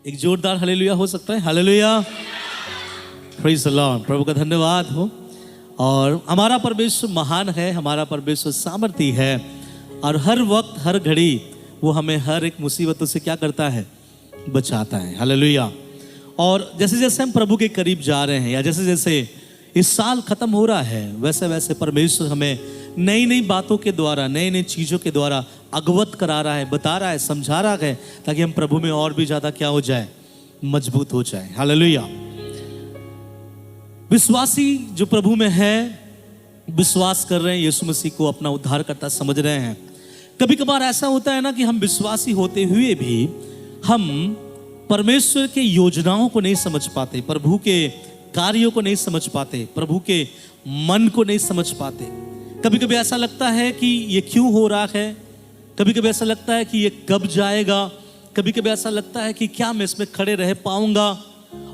एक जोरदार हालेलुया हो सकता है? Hallelujah, praise the Lord. प्रभु का धन्यवाद हो। और हमारा परमेश्वर महान है, हमारा परमेश्वर सामर्थी है, और हर वक्त हर घड़ी वो हमें हर एक मुसीबतों से क्या करता है? बचाता है। हालेलुया। और जैसे जैसे हम प्रभु के करीब जा रहे हैं, या जैसे जैसे इस साल खत्म हो रहा है, वैसे वैसे परमेश्वर हमें नई नई बातों के द्वारा, नई नई चीज़ों के द्वारा अवगत करा रहा है, बता रहा है, समझा रहा है, ताकि हम प्रभु में और भी ज़्यादा क्या हो जाए? मजबूत हो जाए। हालेलुया। विश्वासी जो प्रभु में है, विश्वास कर रहे हैं, यीशु मसीह को अपना उद्धारकर्ता समझ रहे हैं। कभी कभार ऐसा होता है ना कि हम विश्वासी होते हुए भी हम परमेश्वर के योजनाओं को नहीं समझ पाते, प्रभु के कार्यों को नहीं समझ पाते, प्रभु के मन को नहीं समझ पाते। कभी कभी ऐसा लगता है कि ये क्यों हो रहा है, कभी कभी ऐसा लगता है कि ये कब जाएगा, कभी कभी ऐसा लगता है कि क्या मैं इसमें खड़े रह पाऊंगा।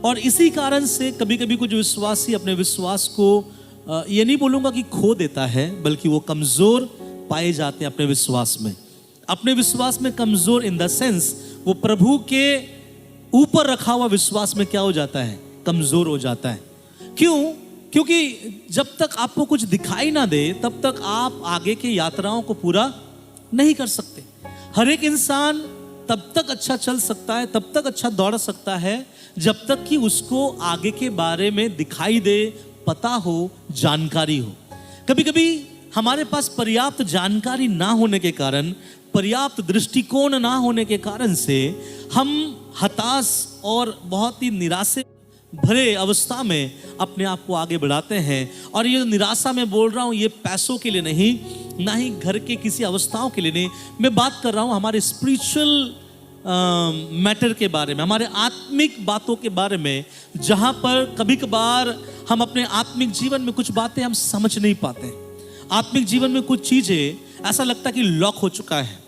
और इसी कारण से कभी कभी कुछ विश्वासी अपने विश्वास को ये नहीं बोलूंगा कि खो देता है, बल्कि वो कमजोर पाए जाते हैं अपने विश्वास में। अपने विश्वास में कमजोर इन द सेंस वो प्रभु के ऊपर रखा हुआ विश्वास में क्या हो जाता है? कमजोर हो जाता है। क्यों? क्योंकि जब तक आपको कुछ दिखाई ना दे तब तक आप आगे की यात्राओं को पूरा नहीं कर सकते। हर एक इंसान तब तक अच्छा चल सकता है, तब तक अच्छा दौड़ सकता है, जब तक कि उसको आगे के बारे में दिखाई दे, पता हो, जानकारी हो। कभी कभी हमारे पास पर्याप्त जानकारी ना होने के कारण, पर्याप्त दृष्टिकोण ना होने के कारण से हम हताश और बहुत ही निराशा भरे अवस्था में अपने आप को आगे बढ़ाते हैं। और ये निराशा में बोल रहा हूँ, ये पैसों के लिए नहीं, ना ही घर के किसी अवस्थाओं के लिए नहीं, मैं बात कर रहा हूँ हमारे स्पिरिचुअल मैटर के बारे में, हमारे आत्मिक बातों के बारे में, जहाँ पर कभी कभार हम अपने आत्मिक जीवन में कुछ बातें हम समझ नहीं पाते। आत्मिक जीवन में कुछ चीज़ें ऐसा लगता है कि लॉक हो चुका है,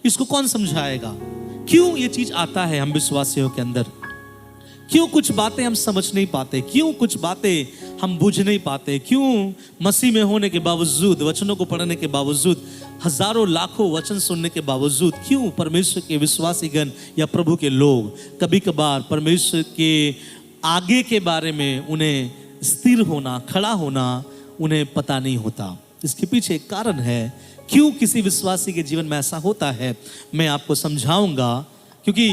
इसको कौन समझाएगा? क्यों ये चीज़ आता है हम विश्वासियों के अंदर? क्यों कुछ बातें हम समझ नहीं पाते? क्यों कुछ बातें हम बुझ नहीं पाते? क्यों मसीह में होने के बावजूद, वचनों को पढ़ने के बावजूद, हजारों लाखों वचन सुनने के बावजूद, क्यों परमेश्वर के विश्वासीगण या प्रभु के लोग कभी कभार परमेश्वर के आगे के बारे में उन्हें स्थिर होना, खड़ा होना उन्हें पता नहीं होता? इसके पीछे एक कारण है क्यों किसी विश्वासी के जीवन में ऐसा होता है, मैं आपको समझाऊंगा। क्योंकि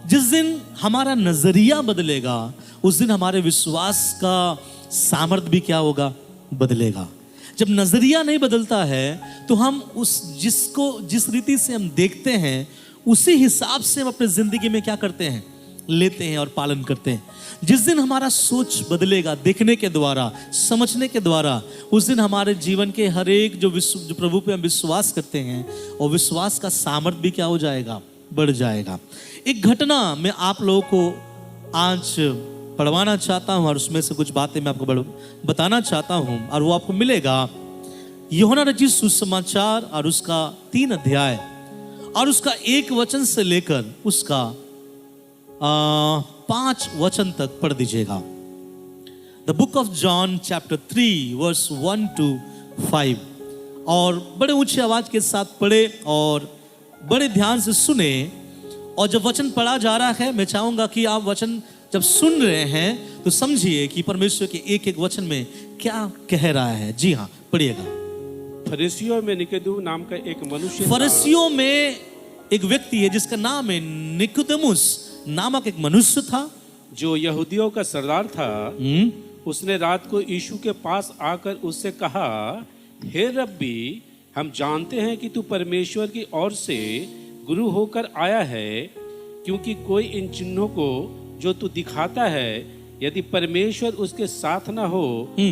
जिस दिन हमारा नजरिया बदलेगा, उस दिन हमारे विश्वास का सामर्थ्य भी क्या होगा? बदलेगा। जब नजरिया नहीं बदलता है तो हम जिस रीति से हम देखते हैं उसी हिसाब से हम अपनी जिंदगी में क्या करते हैं? लेते हैं और पालन करते हैं। जिस दिन हमारा सोच बदलेगा, देखने के द्वारा, समझने के द्वारा, उस दिन हमारे जीवन के हर एक जो प्रभु पे हम विश्वास करते हैं, और विश्वास का सामर्थ्य भी क्या हो जाएगा? बढ़ जाएगा। एक घटना मैं आप लोगों को आज पढ़वाना चाहता हूं, और उसमें से कुछ बातें मैं आपको बताना चाहता हूं, और वो आपको मिलेगा यूहन्ना रचित सुसमाचार और उसका 3 अध्याय और उसका 1 वचन से लेकर उसका 5 वचन तक पढ़ दीजिएगा। The book of John chapter 3 verse 1 to 5। और बड़े ऊंची आवाज के साथ पढ़े और बड़े ध्यान से सुने। और जब वचन पढ़ा जा रहा है, मैं चाहूंगा कि आप वचन जब सुन रहे हैं तो समझिए कि परमेश्वर के एक एक वचन में क्या कह रहा है। जी हाँ, पढ़िएगा। फरीसियों में निकोदेमुस नाम का एक मनुष्य, फरीसियों में एक व्यक्ति है जिसका नाम है निकोदेमुस नामक एक मनुष्य था, जो यहूदियों का सरदार था। उसने रात को यीशु के पास आकर उससे कहा, हे रब्बी, हम जानते हैं कि तू परमेश्वर की ओर से गुरु होकर आया है, क्योंकि कोई इन चिन्हों को जो तू दिखाता है, यदि परमेश्वर उसके साथ ना हो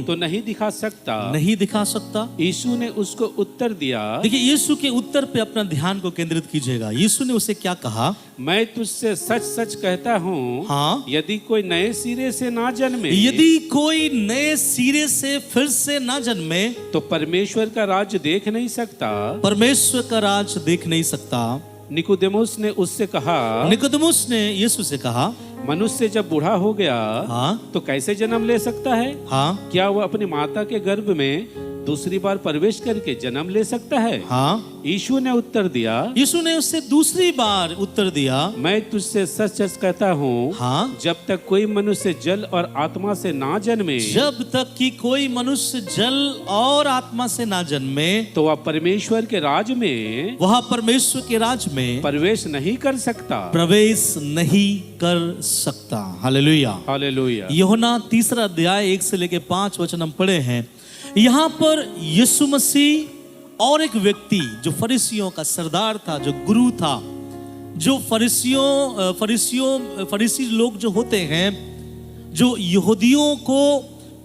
तो नहीं दिखा सकता। यीशु ने उसको उत्तर दिया। देखिए, यीशु के उत्तर पे अपना ध्यान को केंद्रित कीजिएगा। यीशु ने उसे क्या कहा? मैं तुझसे सच सच कहता हूँ, हाँ, यदि कोई नए सिरे से ना जन्मे, यदि कोई नए सिरे से फिर से ना जन्मे, तो परमेश्वर का राज्य देख नहीं सकता। परमेश्वर का राज देख नहीं सकता। निकोदेमुस ने उससे कहा, निकोदेमुस ने यीशु से कहा, मनुष्य जब बूढ़ा हो गया, हाँ, तो कैसे जन्म ले सकता है? हाँ, क्या वह अपनी माता के गर्भ में दूसरी बार प्रवेश करके जन्म ले सकता है? हाँ। यीशु ने उत्तर दिया, यीशु ने उससे दूसरी बार उत्तर दिया, मैं तुझसे सच सच कहता हूँ, हाँ, जब तक कोई मनुष्य जल और आत्मा से ना जन्मे, जब तक कि कोई मनुष्य जल और आत्मा से ना जन्मे, तो वह परमेश्वर के राज में, वह परमेश्वर के राज में प्रवेश नहीं कर सकता। प्रवेश नहीं कर सकता। Hallelujah, hallelujah. यूहन्ना 3 अध्याय 1 से लेके 5 वचन हम पढ़े हैं। यहाँ पर यीशु मसीह और एक व्यक्ति जो फरीसियों का सरदार था, जो गुरु था, जो फरीसी लोग जो होते हैं, जो यहूदियों को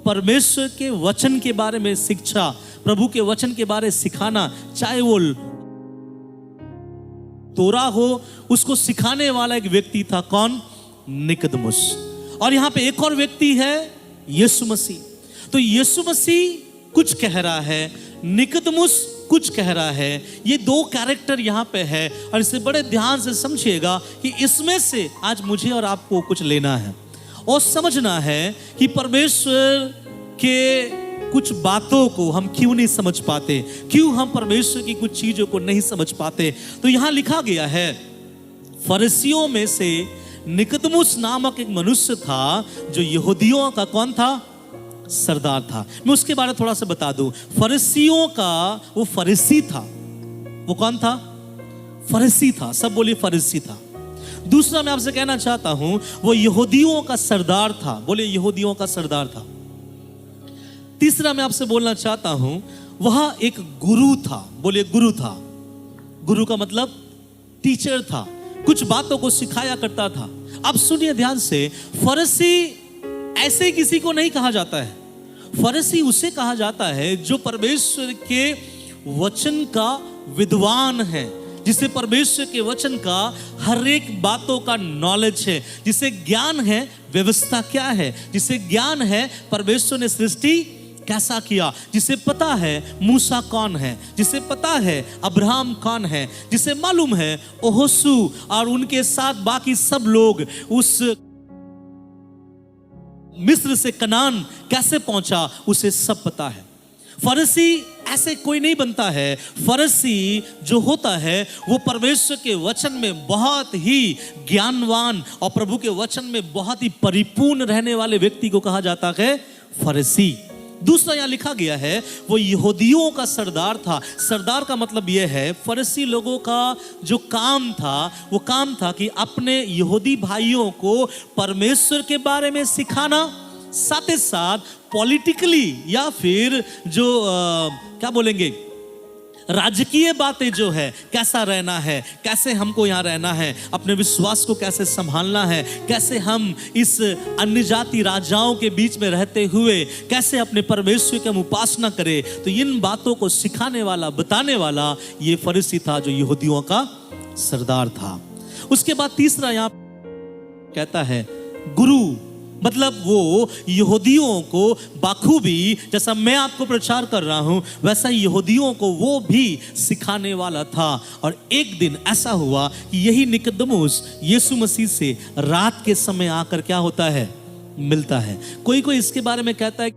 परमेश्वर के वचन के बारे में शिक्षा, प्रभु के वचन के बारे में सिखाना, चाहे वो तोरा हो, उसको सिखाने वाला एक व्यक्ति था। कौन? निकोदेमुस। और यहाँ पे एक और व्यक्ति है, यीशु मसीह। तो यीशु मसीह कुछ कह रहा है, निकोदेमुस कुछ कह रहा है। ये दो कैरेक्टर यहाँ पे है, और इसे बड़े ध्यान से समझिएगा कि इसमें से आज मुझे और आपको कुछ लेना है और समझना है कि परमेश्वर के कुछ बातों को हम क्यों नहीं समझ पाते, क्यों हम परमेश्वर की कुछ चीजों को नहीं समझ पाते। तो यहाँ लिखा गया है, फरीसियों में से निकोदेमुस नामक एक मनुष्य था जो यहूदियों का कौन था? सरदार था। मैं उसके बारे में थोड़ा सा बता दूं। फरीसियों का वो फरीसी था। वो कौन था? फरीसी था। सब बोलिए फरीसी था। दूसरा मैं आपसे कहना चाहता हूं, वो यहूदियों का सरदार था। बोलिए यहूदियों का सरदार था। तीसरा मैं आपसे बोलना चाहता हूं, वह एक गुरु था। बोलिए गुरु था। गुरु का मतलब टीचर था, कुछ बातों को सिखाया करता था। अब सुनिए ध्यान से, फरीसी ऐसे किसी को नहीं कहा जाता है। फरीसी उसे कहा जाता है जो परमेश्वर के वचन का विद्वान है, जिसे परमेश्वर के वचन का हर एक बातों का नॉलेज है, जिसे ज्ञान है व्यवस्था क्या है, जिसे ज्ञान है परमेश्वर ने सृष्टि कैसा किया, जिसे पता है मूसा कौन है, जिसे पता है अब्राहम कौन है, जिसे मालूम है ओहोसू और उनके साथ बाकी सब लोग उस मिस्र से कनान कैसे पहुंचा, उसे सब पता है। फरीसी ऐसे कोई नहीं बनता है। फरीसी जो होता है वो परमेश्वर के वचन में बहुत ही ज्ञानवान और प्रभु के वचन में बहुत ही परिपूर्ण रहने वाले व्यक्ति को कहा जाता है फरीसी। दूसरा यहां लिखा गया है, वो यहूदियों का सरदार था। सरदार का मतलब यह है, फरीसी लोगों का जो काम था, वो काम था कि अपने यहूदी भाइयों को परमेश्वर के बारे में सिखाना, साथ ही साथ पॉलिटिकली या फिर जो क्या बोलेंगे, राजकीय बातें जो है, कैसा रहना है, कैसे हमको यहाँ रहना है, अपने विश्वास को कैसे संभालना है, कैसे हम इस अन्य जाति राजाओं के बीच में रहते हुए कैसे अपने परमेश्वर की हम उपासना करें। तो इन बातों को सिखाने वाला, बताने वाला ये फरीसी था जो यहूदियों का सरदार था। उसके बाद तीसरा यहाँ कहता है गुरु, मतलब वो यहूदियों को बाखूबी, जैसा मैं आपको प्रचार कर रहा हूं वैसा यहूदियों को वो भी सिखाने वाला था। और एक दिन ऐसा हुआ कि यही निकोदेमुस यीशु मसीह से रात के समय आकर क्या होता है, मिलता है। कोई कोई इसके बारे में कहता है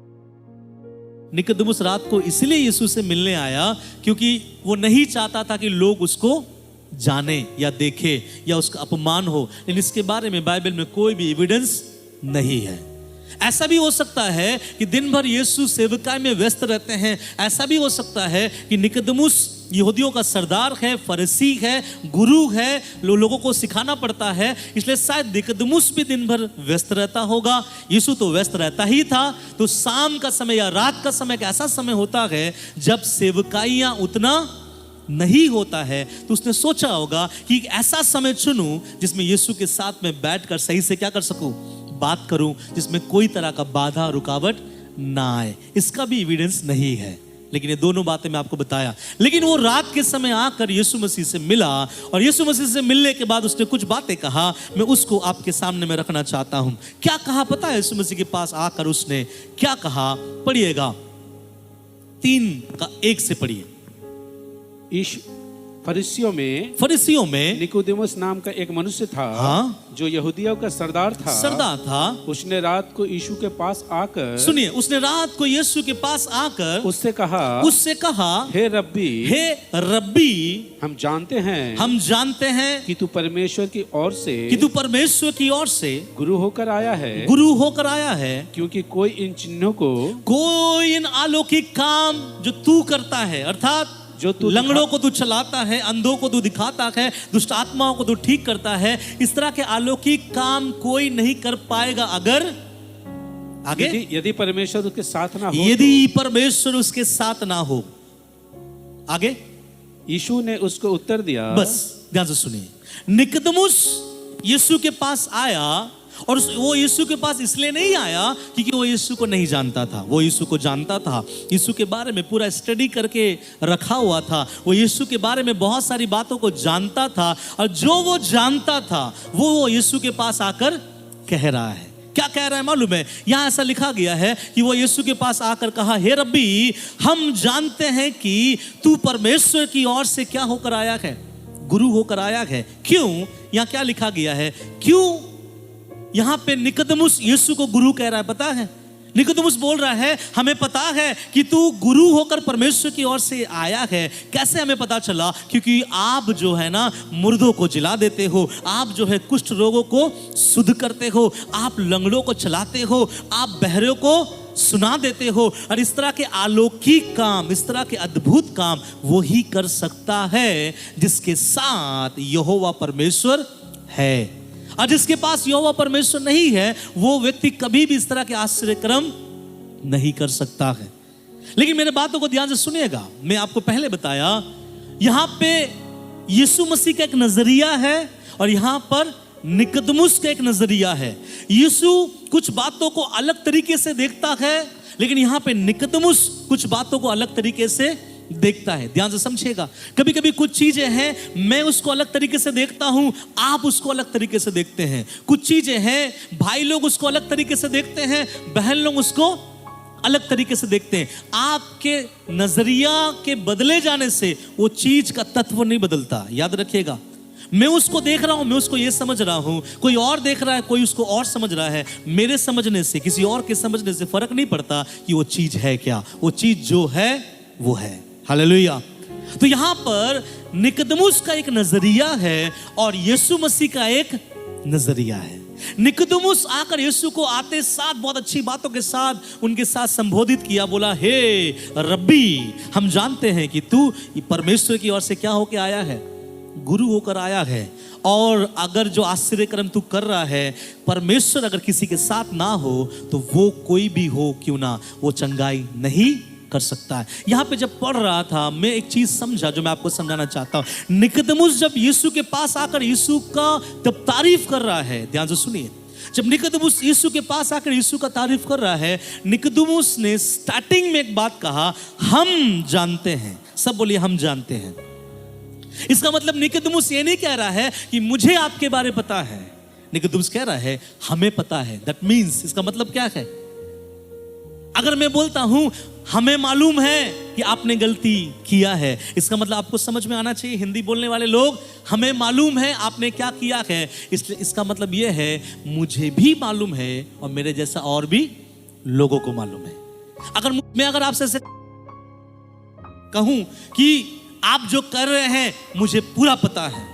निकोदेमुस रात को इसलिए यीशु से मिलने आया क्योंकि वो नहीं चाहता था कि लोग उसको जाने या देखे या उसका अपमान हो। लेकिन इसके बारे में बाइबल में कोई भी एविडेंस नहीं है। ऐसा भी हो सकता है कि दिन भर यीशु सेवकाई में व्यस्त रहते हैं। ऐसा भी हो सकता है कि निकोदेमुस यहूदियों का सरदार है, फरीसी है, गुरु है, लोगों को सिखाना पड़ता है, इसलिए शायद निकोदेमुस भी दिन भर व्यस्त रहता होगा। यीशु तो व्यस्त रहता ही था। तो शाम का समय या रात का समय एक ऐसा समय होता है जब सेवकाइयां उतना नहीं होता है, तो उसने सोचा होगा कि ऐसा समय चुनूं जिसमें यीशु के साथ में बैठकर सही से क्या कर सकूं, बात करूं, जिसमें कोई तरह का बाधा रुकावट ना आए। इसका भी एविडेंस नहीं है, लेकिन ये दोनों बातें मैं आपको बताया। लेकिन वो रात के समय आकर यीशु मसीह से मिला और यीशु मसीह से मिलने के बाद उसने कुछ बातें कहा, मैं उसको आपके सामने में रखना चाहता हूं। क्या कहा पता है? यीशु मसीह के पास आकर उसने क्या कहा, पढ़िएगा 3:1 से पढ़िए। फरिसियों में निकोदेमुस नाम का एक मनुष्य था, हाँ, जो यहूदियों का सरदार था। उसने रात को यीशु के पास आकर, सुनिए, उसने रात को यीशु के पास आकर उससे कहा, हे रब्बी, हम जानते हैं कि तू परमेश्वर की ओर से गुरु होकर आया है, क्योंकि कोई इन चिन्हों को, कोई इन अलौकिक काम जो तू करता है, अर्थात जो तू लंगड़ों को तू चलाता है, अंधों को तू दिखाता है, दुष्ट आत्माओं को तू ठीक करता है, इस तरह के अलौकिक काम कोई नहीं कर पाएगा अगर आगे यदि परमेश्वर उसके साथ ना हो, यदि परमेश्वर उसके साथ ना हो। आगे यीशु ने उसको उत्तर दिया, बस ध्यान से सुनिए, निकोदेमुस यीशु के पास आया, और वो यीशु के पास इसलिए नहीं आया क्योंकि वो यीशु को नहीं जानता था। वो यीशु को जानता था, यीशु के बारे में पूरा स्टडी करके रखा हुआ था, वो यीशु के बारे में बहुत सारी बातों को जानता था, और जो वो जानता था वो यीशु के पास आकर कह रहा है। क्या कह रहा है मालूम है? यहां ऐसा लिखा गया है कि वो यीशु के पास आकर कहा, हे रब्बी, हम जानते हैं कि तू परमेश्वर की ओर से क्या होकर आया है, गुरु होकर आया है। क्यों? यहां क्या लिखा गया है? क्यों यहां पे निकोदेमुस यीशु को गुरु कह रहा है? पता है, निकोदेमुस बोल रहा है, हमें पता है कि तू गुरु होकर परमेश्वर की ओर से आया है। कैसे हमें पता चला? क्योंकि आप जो है ना, मुर्दों को जिला देते हो, आप जो है कुष्ठ रोगों को शुद्ध करते हो, आप लंगड़ों को चलाते हो, आप बहरों को सुना देते हो, और इस तरह के अलौकिक काम, इस तरह के अद्भुत काम वो ही कर सकता है जिसके साथ यहोवा परमेश्वर है। और जिसके पास यहोवा परमेश्वर नहीं है, वो व्यक्ति कभी भी इस तरह के आश्चर्य कर्म नहीं कर सकता है। लेकिन मेरे बातों को ध्यान से सुनिएगा, मैं आपको पहले बताया, यहां पे यीशु मसीह का एक नजरिया है और यहां पर निकोदेमुस का एक नजरिया है। यीशु कुछ बातों को अलग तरीके से देखता है, लेकिन यहां पे निकोदेमुस कुछ बातों को अलग तरीके से देखता है। ध्यान से समझिएगा, कभी कभी कुछ चीजें हैं, मैं उसको अलग तरीके से देखता हूं, आप उसको अलग तरीके से देखते हैं। कुछ चीजें हैं, भाई लोग उसको अलग तरीके से देखते हैं, बहन लोग उसको अलग तरीके से देखते हैं। आपके नजरिया के बदले जाने से वो चीज का तत्व नहीं बदलता। याद रखिएगा, मैं उसको देख रहा हूं, मैं उसको ये समझ रहा हूं, कोई और देख रहा है, कोई उसको और समझ रहा है। मेरे समझने से, किसी और के समझने से फर्क नहीं पड़ता कि वो चीज है क्या। वो चीज जो है वो है। हालेलुया। तो यहां पर निकोदेमुस का एक नजरिया है और यीशु मसीह का एक नजरिया है। निकोदेमुस आकर यीशु को आते साथ बहुत अच्छी बातों के साथ उनके साथ संबोधित किया, बोला, हे रब्बी, हम जानते हैं कि तू परमेश्वर की ओर से क्या होकर आया है, गुरु होकर आया है, और अगर जो आश्चर्य कर्म तू कर रहा है, परमेश्वर अगर किसी के साथ ना हो तो वो कोई भी हो क्यों ना, वो चंगाई नहीं कर सकता है। यहां पे जब पढ़ रहा था, मैं एक चीज समझा जो मैं आपको समझाना चाहता हूं। निकोदेमुस जब यीशु के पास आकर यीशु का जब तारीफ कर रहा है, ध्यान से सुनिए, जब निकोदेमुस यीशु के पास आकर यीशु का तारीफ कर रहा है, निकोदेमुस ने स्टार्टिंग में एक बात कहा, हम जानते हैं। सब बोलिए, हम जानते हैं। इसका मतलब निकोदेमुस ये नहीं कह रहा है कि मुझे आपके बारे में पता है, निकोदेमुस कह रहा है हमें पता है। दैट मीन्स, इसका मतलब क्या है? अगर मैं बोलता हूं हमें मालूम है कि आपने गलती किया है, इसका मतलब आपको समझ में आना चाहिए, हिंदी बोलने वाले लोग, हमें मालूम है आपने क्या किया है, इसलिए इसका मतलब यह है मुझे भी मालूम है और मेरे जैसा और भी लोगों को मालूम है। अगर आपसे कहूं कि आप जो कर रहे हैं मुझे पूरा पता है,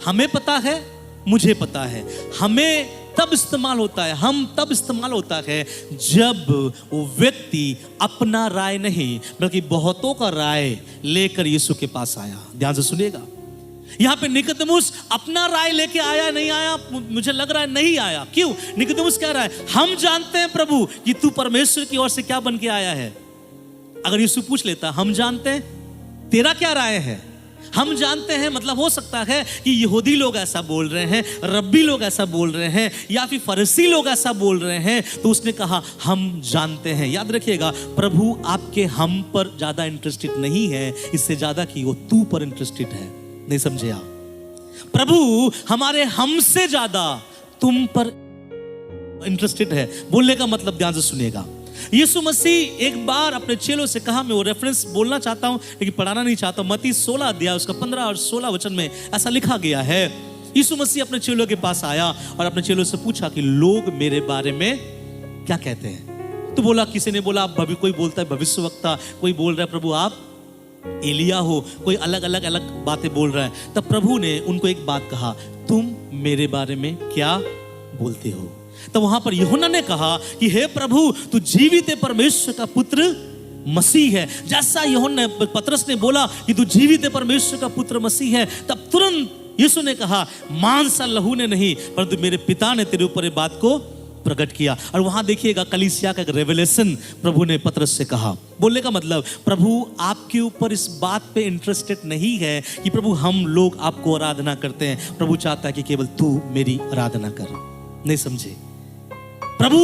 हमें पता है, मुझे पता है, हमें तब इस्तेमाल होता है, हम तब इस्तेमाल होता है जब वो व्यक्ति अपना राय नहीं बल्कि बहुतों का राय लेकर यीशु के पास आया। ध्यान से सुनिएगा, यहां पे निकोदेमुस अपना राय लेके आया नहीं आया, मुझे लग रहा है नहीं आया। क्यों? निकोदेमुस कह रहा है हम जानते हैं प्रभु कि तू परमेश्वर की ओर से क्या बन के आया है। अगर यीशु पूछ लेता हम जानते हैं, तेरा क्या राय है, हम जानते हैं, मतलब हो सकता है कि यहूदी लोग ऐसा बोल रहे हैं, रब्बी लोग ऐसा बोल रहे हैं, या फिर फरीसी लोग ऐसा बोल रहे हैं, तो उसने कहा हम जानते हैं। याद रखिएगा, प्रभु आपके हम पर ज्यादा इंटरेस्टेड नहीं है, इससे ज्यादा कि वो तू पर इंटरेस्टेड है। नहीं समझे आप? प्रभु हमारे हमसे ज्यादा तुम पर इंटरेस्टेड है। बोलने का मतलब ध्यान से सुनिएगा, यीशु मसीह एक बार अपने चेलों से कहा, मैं वो रेफरेंस बोलना चाहता हूं लेकिन पढ़ाना नहीं चाहता। मत्ती 16 अध्याय उसका 15 और 16 वचन में ऐसा लिखा गया है, यीशु मसीह अपने चेलों के पास आया और अपने चेलों से पूछा कि लोग मेरे बारे में क्या कहते हैं। तो बोला, किसी ने बोला आप कोई बोलता है भविष्यवक्ता, कोई बोल रहा है प्रभु आप एलिया हो, कोई अलग अलग बातें बोल रहा है। तब प्रभु ने उनको एक बात कहा, तुम मेरे बारे में क्या बोलते हो? तो वहां पर यूहन्ना ने कहा कि हे प्रभु, तू जीवित परमेश्वर का पुत्र मसीह है। जैसा यूहन्ना पतरस ने बोला कि तू जीवित परमेश्वर का पुत्र मसीह है, तब तुरंत यीशु ने कहा, मांस और लहू ने नहीं परंतु मेरे पिता ने तेरे ऊपर ये बात को प्रकट किया। और वहां देखिएगा कलीसिया का एक रेवलेशन प्रभु ने पतरस से कहा। बोलने का मतलब प्रभु आपके ऊपर इस बात पे इंटरेस्टेड नहीं है कि प्रभु हम लोग आपको आराधना करते हैं, प्रभु चाहता है कि केवल तू मेरी आराधना कर। नहीं समझे? प्रभु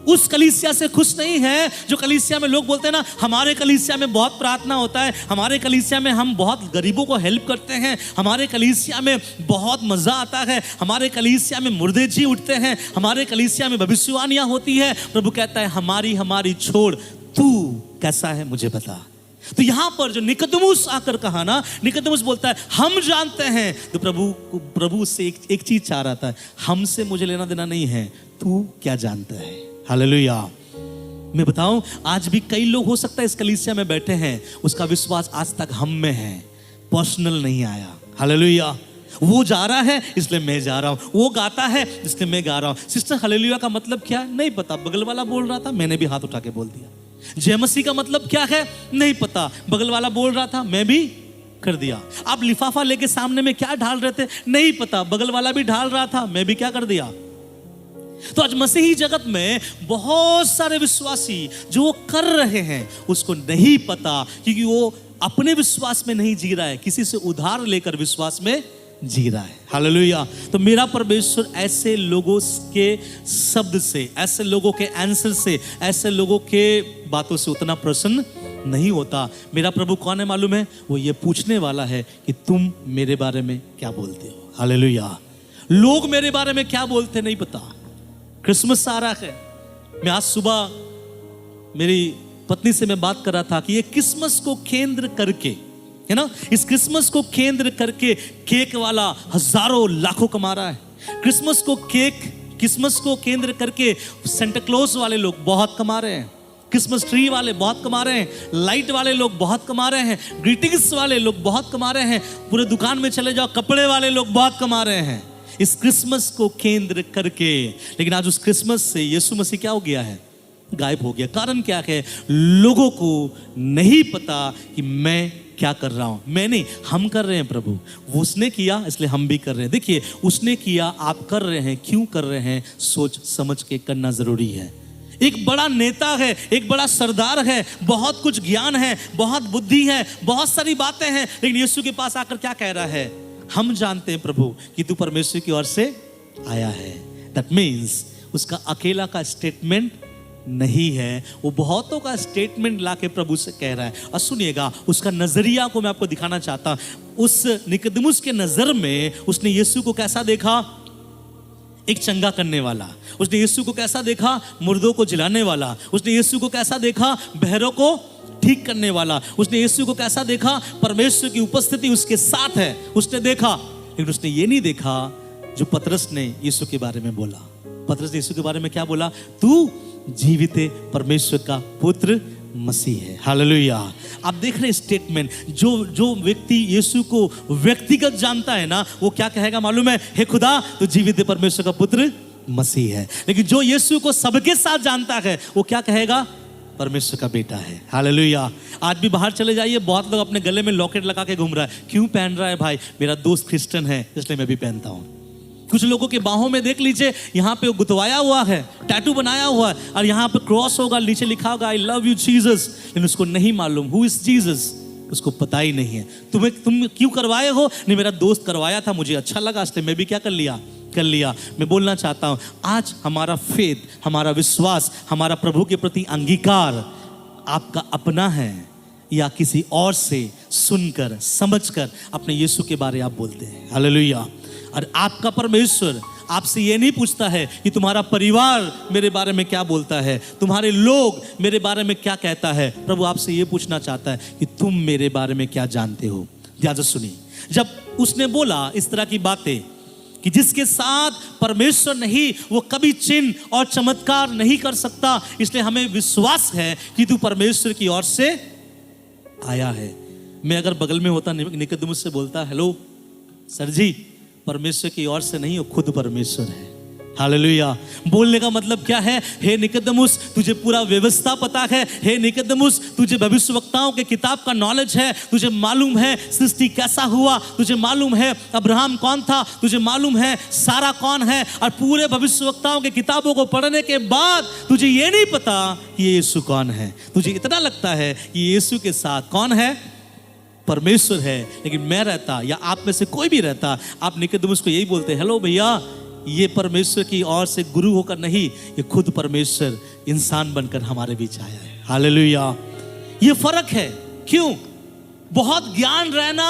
उस कलीसिया से खुश नहीं है जो कलीसिया में लोग बोलते हैं ना, हमारे कलीसिया में बहुत प्रार्थना होता है, हमारे कलीसिया में हम बहुत गरीबों को हेल्प करते हैं, हमारे कलीसिया में बहुत मजा आता है, हमारे कलीसिया में मुर्दे जी उठते हैं, हमारे कलीसिया में भविष्यवाणियां होती है। प्रभु कहता है हमारी छोड़, तू कैसा है मुझे बता। तो यहां पर जो निकोदेमुस आकर कहा ना, निकोदेमुस बोलता है हम जानते हैं। तो प्रभु से एक चीज चाह रहा था, हमसे मुझे लेना देना नहीं है, तू क्या जानता है। हालेलुया। मैं बताऊं, आज भी कई लोग हो सकता है इस कलीसिया में बैठे हैं, उसका विश्वास आज तक हम में है, पर्सनल नहीं आया। हालेलुया। वो जा रहा है इसलिए मैं जा रहा हूं, वो गाता है इसलिए मैं गा रहा हूं। सिस्टर हालेलुया का मतलब क्या नहीं पता, बगल वाला बोल रहा था मैंने भी हाथ उठा के बोल दिया। जय मसीह का मतलब क्या है नहीं पता, बगल वाला बोल रहा था मैं भी कर दिया। आप लिफाफा लेके सामने में क्या ढाल रहे थे नहीं पता, बगल वाला भी ढाल रहा था मैं भी क्या कर दिया। तो आज मसीही जगत में बहुत सारे विश्वासी जो वो कर रहे हैं उसको नहीं पता, क्योंकि वो अपने विश्वास में नहीं जी रहा है, किसी से उधार लेकर विश्वास में जी रहा है। हालेलुया। तो मेरा परमेश्वर ऐसे लोगों के शब्द से, ऐसे लोगों के आंसर से, ऐसे लोगों के बातों से उतना प्रसन्न नहीं होता। मेरा प्रभु कौन है मालूम है? वो ये पूछने वाला है कि तुम मेरे बारे में क्या बोलते हो। हालेलुया। लोग मेरे बारे में क्या बोलते नहीं पता। क्रिसमस आ रहा है, मैं आज सुबह मेरी पत्नी से मैं बात कर रहा था कि ये क्रिसमस को केंद्र करके है ना, इस क्रिसमस को केंद्र करके केक वाला हजारों लाखों कमा रहा है। क्रिसमस को केंद्र करके सेंटा क्लॉज वाले लोग बहुत कमा रहे हैं, क्रिसमस ट्री वाले बहुत कमा रहे हैं, लाइट वाले लोग बहुत कमा रहे हैं, ग्रीटिंग्स वाले लोग बहुत कमा रहे हैं, पूरे दुकान में चले जाओ कपड़े वाले लोग बहुत कमा रहे हैं इस क्रिसमस को केंद्र करके। लेकिन आज उस क्रिसमस से यीशु मसीह क्या हो गया है? गायब हो गया। कारण क्या है? लोगों को नहीं पता कि मैं क्या कर रहा हूं। मैं नहीं, हम कर रहे हैं प्रभु, वो उसने किया इसलिए हम भी कर रहे हैं। देखिए, उसने किया आप कर रहे हैं, क्यों कर रहे हैं सोच समझ के करना जरूरी है। एक बड़ा नेता है, एक बड़ा सरदार है, बहुत कुछ ज्ञान है, बहुत बुद्धि है, बहुत सारी बातें हैं, लेकिन यीशु के पास आकर क्या कह रहा है? हम जानते हैं प्रभु कि तू परमेश्वर की ओर से आया है। दैट मीन्स उसका अकेला का स्टेटमेंट नहीं है, वो बहुतों का स्टेटमेंट लाके प्रभु से कह रहा है। और सुनिएगा, उसका नजरिया को मैं आपको दिखाना चाहता हूं। उस निकोदेमुस के नजर में उसने यीशु को कैसा देखा? एक चंगा करने वाला। उसने यीशु को कैसा देखा? मुर्दों को जिलाने वाला। उसने यीशु को कैसा देखा? बहरों को ठीक करने वाला। उसने यीशु को कैसा देखा? परमेश्वर की उपस्थिति उसके साथ है, उसने देखा। लेकिन उसने ये नहीं देखा जो पतरस ने यीशु के बारे में बोला। पतरस ने यीशु के बारे में क्या बोला? तू जीवित परमेश्वर का पुत्र मसीह है। हालेलुया। आप देख रहे हैं स्टेटमेंट, जो व्यक्ति यीशु को व्यक्तिगत जानता है ना, वो क्या कहेगा मालूम है? हे खुदा, तू जीवित परमेश्वर का पुत्र मसीह है। लेकिन जो यीशु को सबके साथ जानता है वो क्या कहेगा? परमेश्वर का बेटा है। हालेलुया। आज भी बाहर चले जाइए, बहुत लोग अपने गले में लॉकेट लगा के घूम रहा है। क्यों पहन रहा है भाई? मेरा दोस्त क्रिश्चियन है इसलिए मैं भी पहनता हूं। कुछ लोगों के बाहों में देख लीजिए, यहाँ पे गुतवाया हुआ है, टैटू बनाया हुआ है, और यहाँ पे क्रॉस होगा, नीचे लिखा होगा आई लव यू जीसस। लेकिन उसको नहीं मालूम हु इज जीसस, उसको पता ही नहीं है। तुम क्यों करवाए हो? नहीं, मेरा दोस्त करवाया था, मुझे अच्छा लगा इसलिए मैं भी क्या कर लिया। मैं बोलना चाहता हूं, आज हमारा फेथ, हमारा विश्वास, हमारा प्रभु के प्रति अंगीकार आपका अपना है या किसी और से सुनकर समझकर अपने यीशु के बारे आप बोलते हैं? हालेलुया। और आपका परमेश्वर आपसे ये नहीं पूछता है कि तुम्हारा परिवार मेरे बारे में क्या बोलता है, तुम्हारे लोग मेरे बारे में क्या कहता है। प्रभु आपसे ये पूछना चाहता है कि तुम मेरे बारे में क्या जानते हो। ध्यान से सुनिए, जब उसने बोला इस तरह की बातें कि जिसके साथ परमेश्वर नहीं वो कभी चिन्ह और चमत्कार नहीं कर सकता, इसलिए हमें विश्वास है कि तू परमेश्वर की ओर से आया है। मैं अगर बगल में होता, निकोदेमुस से बोलता, हेलो सर जी, परमेश्वर की ओर से नहीं, वो खुद परमेश्वर है। हालेलुया। बोलने का मतलब क्या है? हे निकोदेमुस, तुझे पूरा व्यवस्था पता है। हे निकोदेमुस, तुझे भविष्यवक्ताओं के किताब का नॉलेज है। तुझे मालूम है सृष्टि कैसा हुआ, तुझे मालूम है अब्राहम कौन था, तुझे मालूम है सारा कौन है। और पूरे भविष्यवक्ताओं के किताबों को पढ़ने के बाद तुझे ये नहीं पता कि ये यीशु कौन है। तुझे इतना लगता है कि यीशु के साथ कौन है? परमेश्वर है। लेकिन मैं रहता या आप में से कोई भी रहता, आप निकोदेमुस को यही बोलते, हेलो भैया, ये परमेश्वर की ओर से गुरु होकर नहीं, ये खुद परमेश्वर इंसान बनकर हमारे बीच आया है। हालेलुया। ये फर्क है। क्यों? बहुत ज्ञान रहना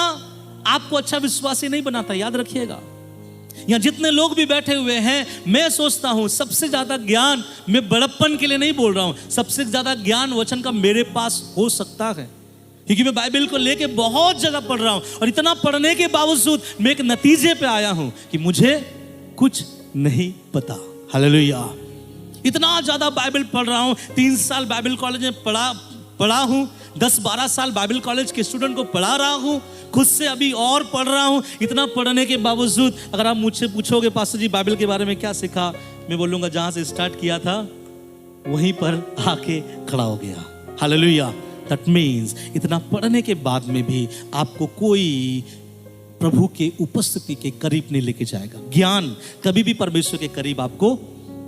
आपको अच्छा विश्वासी नहीं बनाता, याद रखिएगा। यहाँ जितने लोग भी बैठे हुए हैं, मैं सोचता हूं सबसे ज्यादा ज्ञान, मैं बड़प्पन के लिए नहीं बोल रहा हूं, सबसे ज्यादा ज्ञान वचन का मेरे पास हो सकता है, क्योंकि मैं बाइबल को लेके बहुत जगह पढ़ रहा हूं। और इतना पढ़ने के बावजूद मैं एक नतीजे पे आया हूं कि मुझे कुछ नहीं पता। हालेलुया। इतना ज्यादा बाइबल पढ़ रहा हूं, 3 साल बाइबल कॉलेज में पढ़ा हूं, 10-12 साल बाइबल कॉलेज के स्टूडेंट को पढ़ा रहा हूं, खुद से अभी और पढ़ रहा हूं। इतना पढ़ने के बावजूद अगर आप मुझसे पूछोगे पास्टर जी बाइबल के बारे में क्या सीखा, मैं बोलूंगा जहां से स्टार्ट किया था वहीं पर आके खड़ा हो गया। हालेलुया। दैट मीन्स इतना पढ़ने के बाद में भी आपको कोई प्रभु के उपस्थिति के करीब नहीं लेके जाएगा। ज्ञान कभी भी परमेश्वर के करीब आपको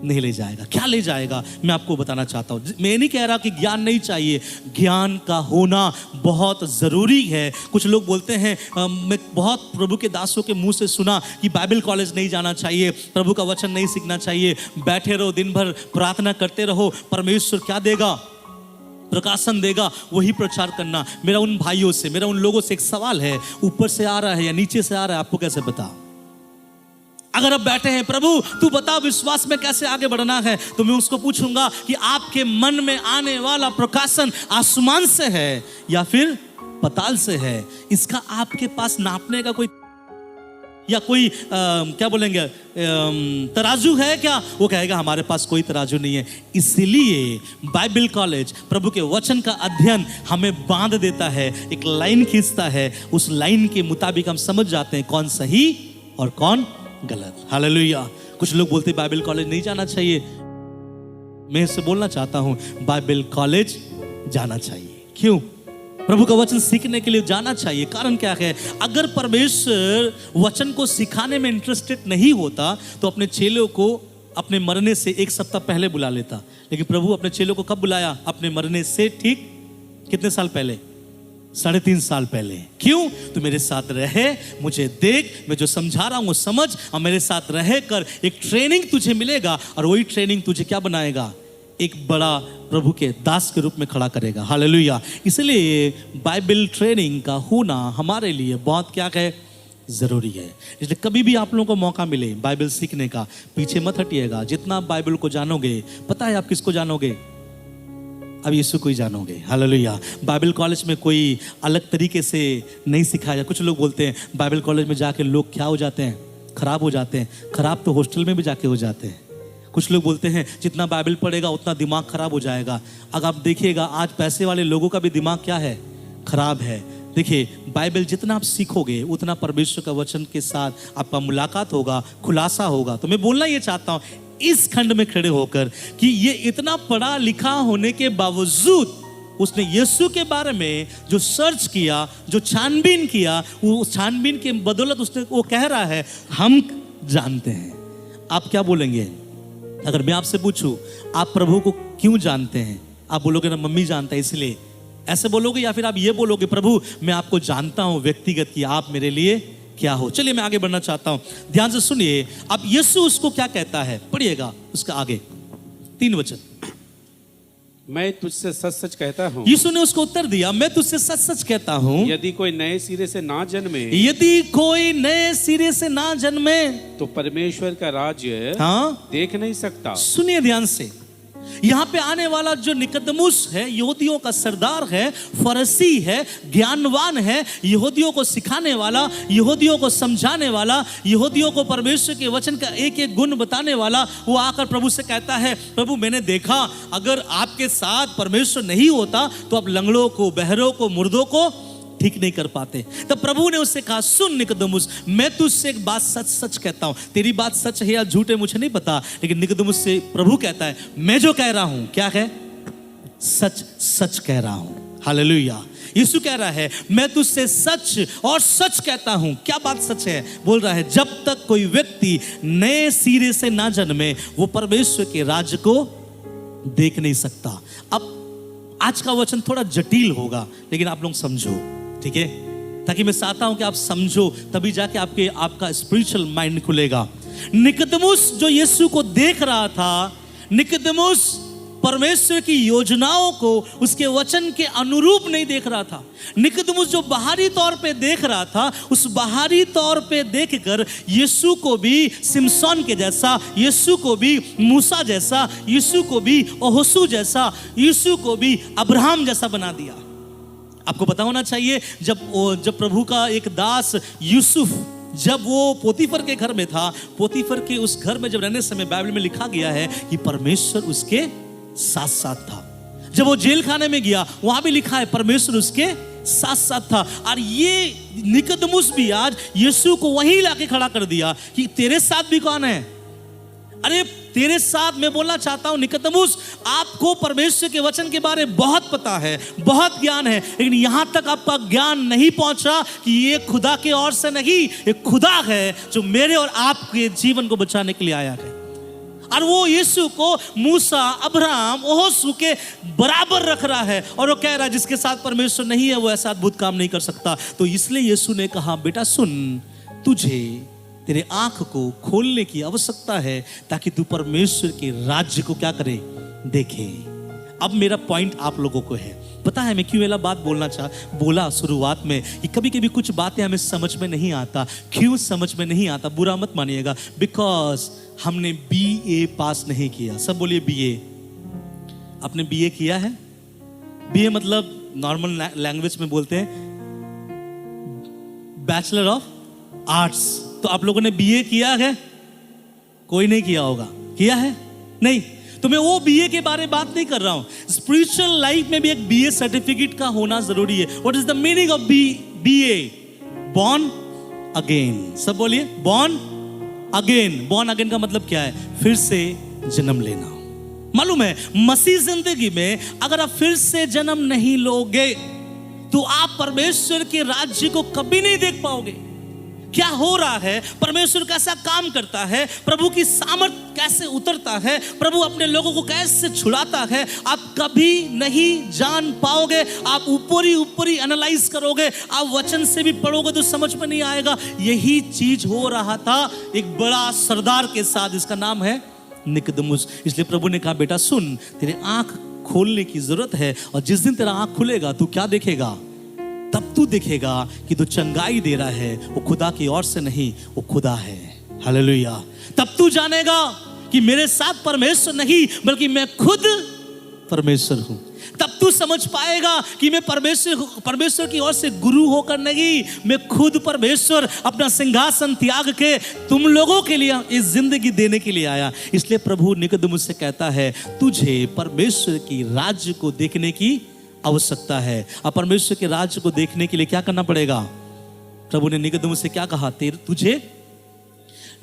नहीं ले जाएगा। क्या ले जाएगा, मैं आपको बताना चाहता हूं। मैं नहीं कह रहा कि ज्ञान नहीं चाहिए, ज्ञान का होना बहुत जरूरी है। कुछ लोग बोलते हैं, मैं बहुत प्रभु के दासों के मुंह से सुना कि बाइबल कॉलेज नहीं जाना चाहिए, प्रभु का वचन नहीं सीखना चाहिए, बैठे रहो दिन भर प्रार्थना करते रहो, परमेश्वर क्या देगा? प्रकाशन देगा, वही प्रचार करना। मेरा उन भाइयों से, मेरा उन लोगों से एक सवाल है, ऊपर से आ रहा है या नीचे से आ रहा है, आपको कैसे पता? अगर आप बैठे हैं, प्रभु तू बता विश्वास में कैसे आगे बढ़ना है, तो मैं उसको पूछूंगा कि आपके मन में आने वाला प्रकाशन आसमान से है या फिर पताल से है? इसका आपके पास नापने का कोई या कोई क्या बोलेंगे तराजू है क्या? वो कहेगा हमारे पास कोई तराजू नहीं है। इसीलिए बाइबल कॉलेज, प्रभु के वचन का अध्ययन हमें बांध देता है, एक लाइन खींचता है। उस लाइन के मुताबिक हम समझ जाते हैं कौन सही और कौन गलत। हालेलुया। कुछ लोग बोलते बाइबल कॉलेज नहीं जाना चाहिए, मैं इससे बोलना चाहता हूं बाइबल कॉलेज जाना चाहिए। क्यों? प्रभु का वचन सीखने के लिए जाना चाहिए। कारण क्या है? अगर परमेश्वर वचन को सिखाने में इंटरेस्टेड नहीं होता तो अपने चेलों को अपने मरने से 1 सप्ताह पहले बुला लेता। लेकिन प्रभु अपने चेलों को कब बुलाया? अपने मरने से ठीक कितने साल पहले? 3.5 साल पहले। क्यों? तो मेरे साथ रहे, मुझे देख, मैं जो समझा रहा हूं वो समझ, और मेरे साथ रह कर एक ट्रेनिंग तुझे मिलेगा, और वही ट्रेनिंग तुझे क्या बनाएगा? एक बड़ा प्रभु के दास के रूप में खड़ा करेगा। हालेलुया। इसलिए बाइबल ट्रेनिंग का होना हमारे लिए बहुत क्या है? जरूरी है। इसलिए कभी भी आप लोगों को मौका मिले बाइबल सीखने का, पीछे मत हटिएगा। जितना आप बाइबल को जानोगे, पता है आप किसको जानोगे? अब यीशु को ही जानोगे। हालेलुया। बाइबल कॉलेज में कोई अलग तरीके से नहीं सिखाया। कुछ लोग बोलते हैं बाइबल कॉलेज में जाके लोग क्या हो जाते हैं? खराब हो जाते हैं। खराब तो हॉस्टल में भी जाके हो जाते हैं। कुछ लोग बोलते हैं जितना बाइबल पढ़ेगा उतना दिमाग खराब हो जाएगा। अगर आप देखिएगा आज पैसे वाले लोगों का भी दिमाग क्या है? खराब है। देखिए, बाइबल जितना आप सीखोगे उतना परमेश्वर का वचन के साथ आपका मुलाकात होगा, खुलासा होगा। तो मैं बोलना ये चाहता हूँ इस खंड में खड़े होकर कि ये इतना पढ़ा लिखा होने के बावजूद उसने यीशु के बारे में जो सर्च किया, जो छानबीन किया, वो छानबीन के बदौलत उसने वो कह रहा है हम जानते हैं। आप क्या बोलेंगे अगर मैं आपसे पूछूं आप प्रभु को क्यों जानते हैं? आप बोलोगे ना मम्मी जानता है इसलिए, ऐसे बोलोगे, या फिर आप ये बोलोगे प्रभु मैं आपको जानता हूं व्यक्तिगत कि आप मेरे लिए क्या हो। चलिए मैं आगे बढ़ना चाहता हूं, ध्यान से सुनिए। अब यीशु उसको क्या कहता है, पढ़िएगा उसका आगे 3 वचन। मैं तुझसे सच सच कहता हूँ, यीशु ने उसको उत्तर दिया, मैं तुझसे सच सच कहता हूँ, यदि कोई नए सिरे से ना जन्मे यदि कोई नए सिरे से ना जन्मे तो परमेश्वर का राज्य हाँ देख नहीं सकता। सुनिए ध्यान से, यहाँ पे आने वाला जो निकोदेमुस है, यहूदियों का सरदार है, फरीसी है, ज्ञानवान है, यहूदियों को सिखाने वाला, यहूदियों को समझाने वाला, यहूदियों को परमेश्वर के वचन का एक एक गुण बताने वाला, वो आकर प्रभु से कहता है, प्रभु मैंने देखा अगर आपके साथ परमेश्वर नहीं होता तो आप लंगड़ों को, बहरों को, मुर्दों को ठीक नहीं कर पाते। तब प्रभु ने उससे कहा, सुन निकोदेमुस, मैं तुझसे एक बात सच सच कहता हूं, तेरी बात सच है या झूठ है मुझे नहीं पता, लेकिन निकोदेमुस से प्रभु कहता है, मैं जो कह रहा हूं क्या है, सच सच कह रहा हूं। हालेलुया। यीशु कह रहा है, मैं तुझसे सच और सच कहता हूं। क्या बात सच है? बोल रहा है, जब तक कोई व्यक्ति नए सिरे से ना जन्मे वो परमेश्वर के राज्य को देख नहीं सकता। अब आज का वचन थोड़ा जटिल होगा, लेकिन आप लोग समझो, ठीक है, ताकि मैं चाहता हूं कि आप समझो, तभी जाके आपका स्पिरिचुअल माइंड खुलेगा। निकोदेमुस जो यीशु को देख रहा था, निकोदेमुस परमेश्वर की योजनाओं को उसके वचन के अनुरूप नहीं देख रहा था। निकोदेमुस जो बाहरी तौर पे देख रहा था, उस बाहरी तौर पे देखकर यीशु को भी सिमसोन के जैसा, यीशु को भी मूसा जैसा, यीशु को भी ओहोसू जैसा, यीशु को भी अब्राहम जैसा बना दिया। आपको पता होना चाहिए, जब प्रभु का एक दास यूसुफ, जब वो पोतीफर के घर में था, पोतीफर के उस घर में जब रहने समय बाइबल में लिखा गया है कि परमेश्वर उसके साथ साथ था। जब वो जेल खाने में गया, वहां भी लिखा है परमेश्वर उसके साथ साथ था। और ये निकोदेमुस भी आज यीशु को वहीं लाके खड़ा कर दिया कि तेरे साथ भी कौन है? अरे तेरे साथ मैं बोलना चाहता हूं निकोदेमुस, आपको परमेश्वर के वचन के बारे में बहुत पता है, बहुत ज्ञान है, लेकिन यहां तक आपका ज्ञान नहीं पहुंचा कि ये खुदा के ओर से नहीं, ये खुदा है जो मेरे और आपके जीवन को बचाने के लिए आया है। और वो यीशु को मूसा, अब्राहम, ओहोसू के बराबर रख रहा है, और वो कह रहा है जिसके साथ परमेश्वर नहीं है वो ऐसा अद्भुत काम नहीं कर सकता। तो इसलिए यीशु ने कहा, बेटा सुन, तुझे तेरे आंख को खोलने की आवश्यकता है ताकि तू परमेश्वर के राज्य को क्या करे, देखे। अब मेरा पॉइंट आप लोगों को है, पता है मैं क्यों ये बात बोला शुरुआत में कि कभी कभी कुछ बातें हमें समझ में नहीं आता। क्यों समझ में नहीं आता, बुरा मत मानिएगा, बिकॉज हमने BA पास नहीं किया। सब बोलिए BA। आपने BA किया है? BA मतलब नॉर्मल लैंग्वेज में बोलते हैं बैचलर ऑफ आर्ट्स। तो आप लोगों ने BA किया है? कोई नहीं किया होगा, किया है? नहीं। तो मैं वो BA के बारे में बात नहीं कर रहा हूं। स्पिरिचुअल लाइफ में भी एक BA सर्टिफिकेट का होना जरूरी है। What is the meaning of BA? Born again. सब बोलिए, बॉर्न अगेन। बॉर्न अगेन का मतलब क्या है? फिर से जन्म लेना। मालूम है, मसीह जिंदगी में अगर आप फिर से जन्म नहीं लोगे तो आप परमेश्वर के राज्य को कभी नहीं देख पाओगे। क्या हो रहा है, परमेश्वर कैसा काम करता है, प्रभु की सामर्थ कैसे उतरता है, प्रभु अपने लोगों को कैसे छुड़ाता है, आप कभी नहीं जान पाओगे। आप ऊपरी एनालाइज करोगे, आप वचन से भी पढ़ोगे तो समझ में नहीं आएगा। यही चीज हो रहा था एक बड़ा सरदार के साथ, इसका नाम है निकोदेमुस। इसलिए प्रभु ने कहा, बेटा सुन, तेरे आंख खोलने की जरूरत है, और जिस दिन तेरा आंख खुलेगा तू क्या देखेगा? तब तू देखेगा कि तू चंगाई दे रहा है वो खुदा की ओर से नहीं, वो खुदा है। हालेलुया। तब तू जानेगा कि मेरे साथ परमेश्वर नहीं बल्कि मैं खुद परमेश्वर हूं। तब तू समझ पाएगा कि मैं परमेश्वर की ओर से गुरु होकर नहीं, मैं खुद परमेश्वर अपना सिंहासन त्याग के तुम लोगों के लिए इस जिंदगी देने के लिए आया। इसलिए प्रभु निकोदेमुस से कहता है, तुझे परमेश्वर की राज्य को देखने की आवश्यकता है। अब परमेश्वर के राज्य को देखने के लिए क्या करना पड़ेगा? प्रभु ने निकोदेमुस से क्या कहा? तुझे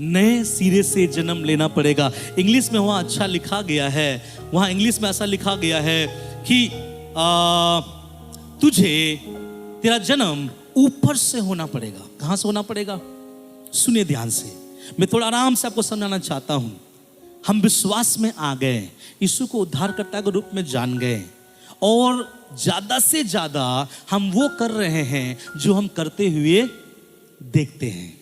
नए सिरे से जन्म लेना पड़ेगा। इंग्लिश में वहां अच्छा लिखा गया है, वहां इंग्लिश में ऐसा लिखा गया है कि तुझे तेरा जन्म ऊपर से होना पड़ेगा। कहां से होना पड़ेगा? सुनिए ध्यान से, मैं थोड़ा आराम से आपको समझाना चाहता हूं। हम विश्वास में आ गए, यीशु को उद्धारकर्ता के रूप में जान गए, और ज्यादा से ज्यादा हम वो कर रहे हैं जो हम करते हुए देखते हैं।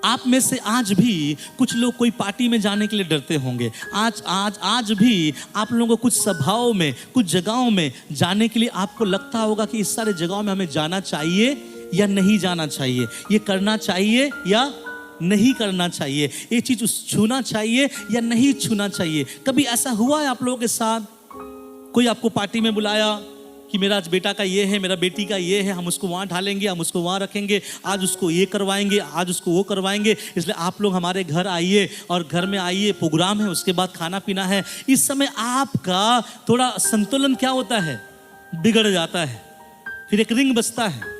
आप में से आज भी कुछ लोग कोई पार्टी में जाने के लिए डरते होंगे। आज भी आप लोगों को कुछ सभाओं में, कुछ जगहों में जाने के लिए आपको लगता होगा कि इस सारे जगहों में हमें जाना चाहिए या नहीं जाना चाहिए, ये करना चाहिए या नहीं करना चाहिए, ये चीज छूना चाहिए या नहीं छूना चाहिए। कभी ऐसा हुआ है आप लोगों के साथ? कोई आपको पार्टी में बुलाया कि मेरा आज बेटा का ये है, मेरा बेटी का ये है, हम उसको वहाँ ढालेंगे, हम उसको वहाँ रखेंगे, आज उसको ये करवाएंगे, आज उसको वो करवाएंगे, इसलिए आप लोग हमारे घर आइए और घर में आइए, प्रोग्राम है, उसके बाद खाना पीना है। इस समय आपका थोड़ा संतुलन क्या होता है, बिगड़ जाता है। फिर एक रिंग बजता है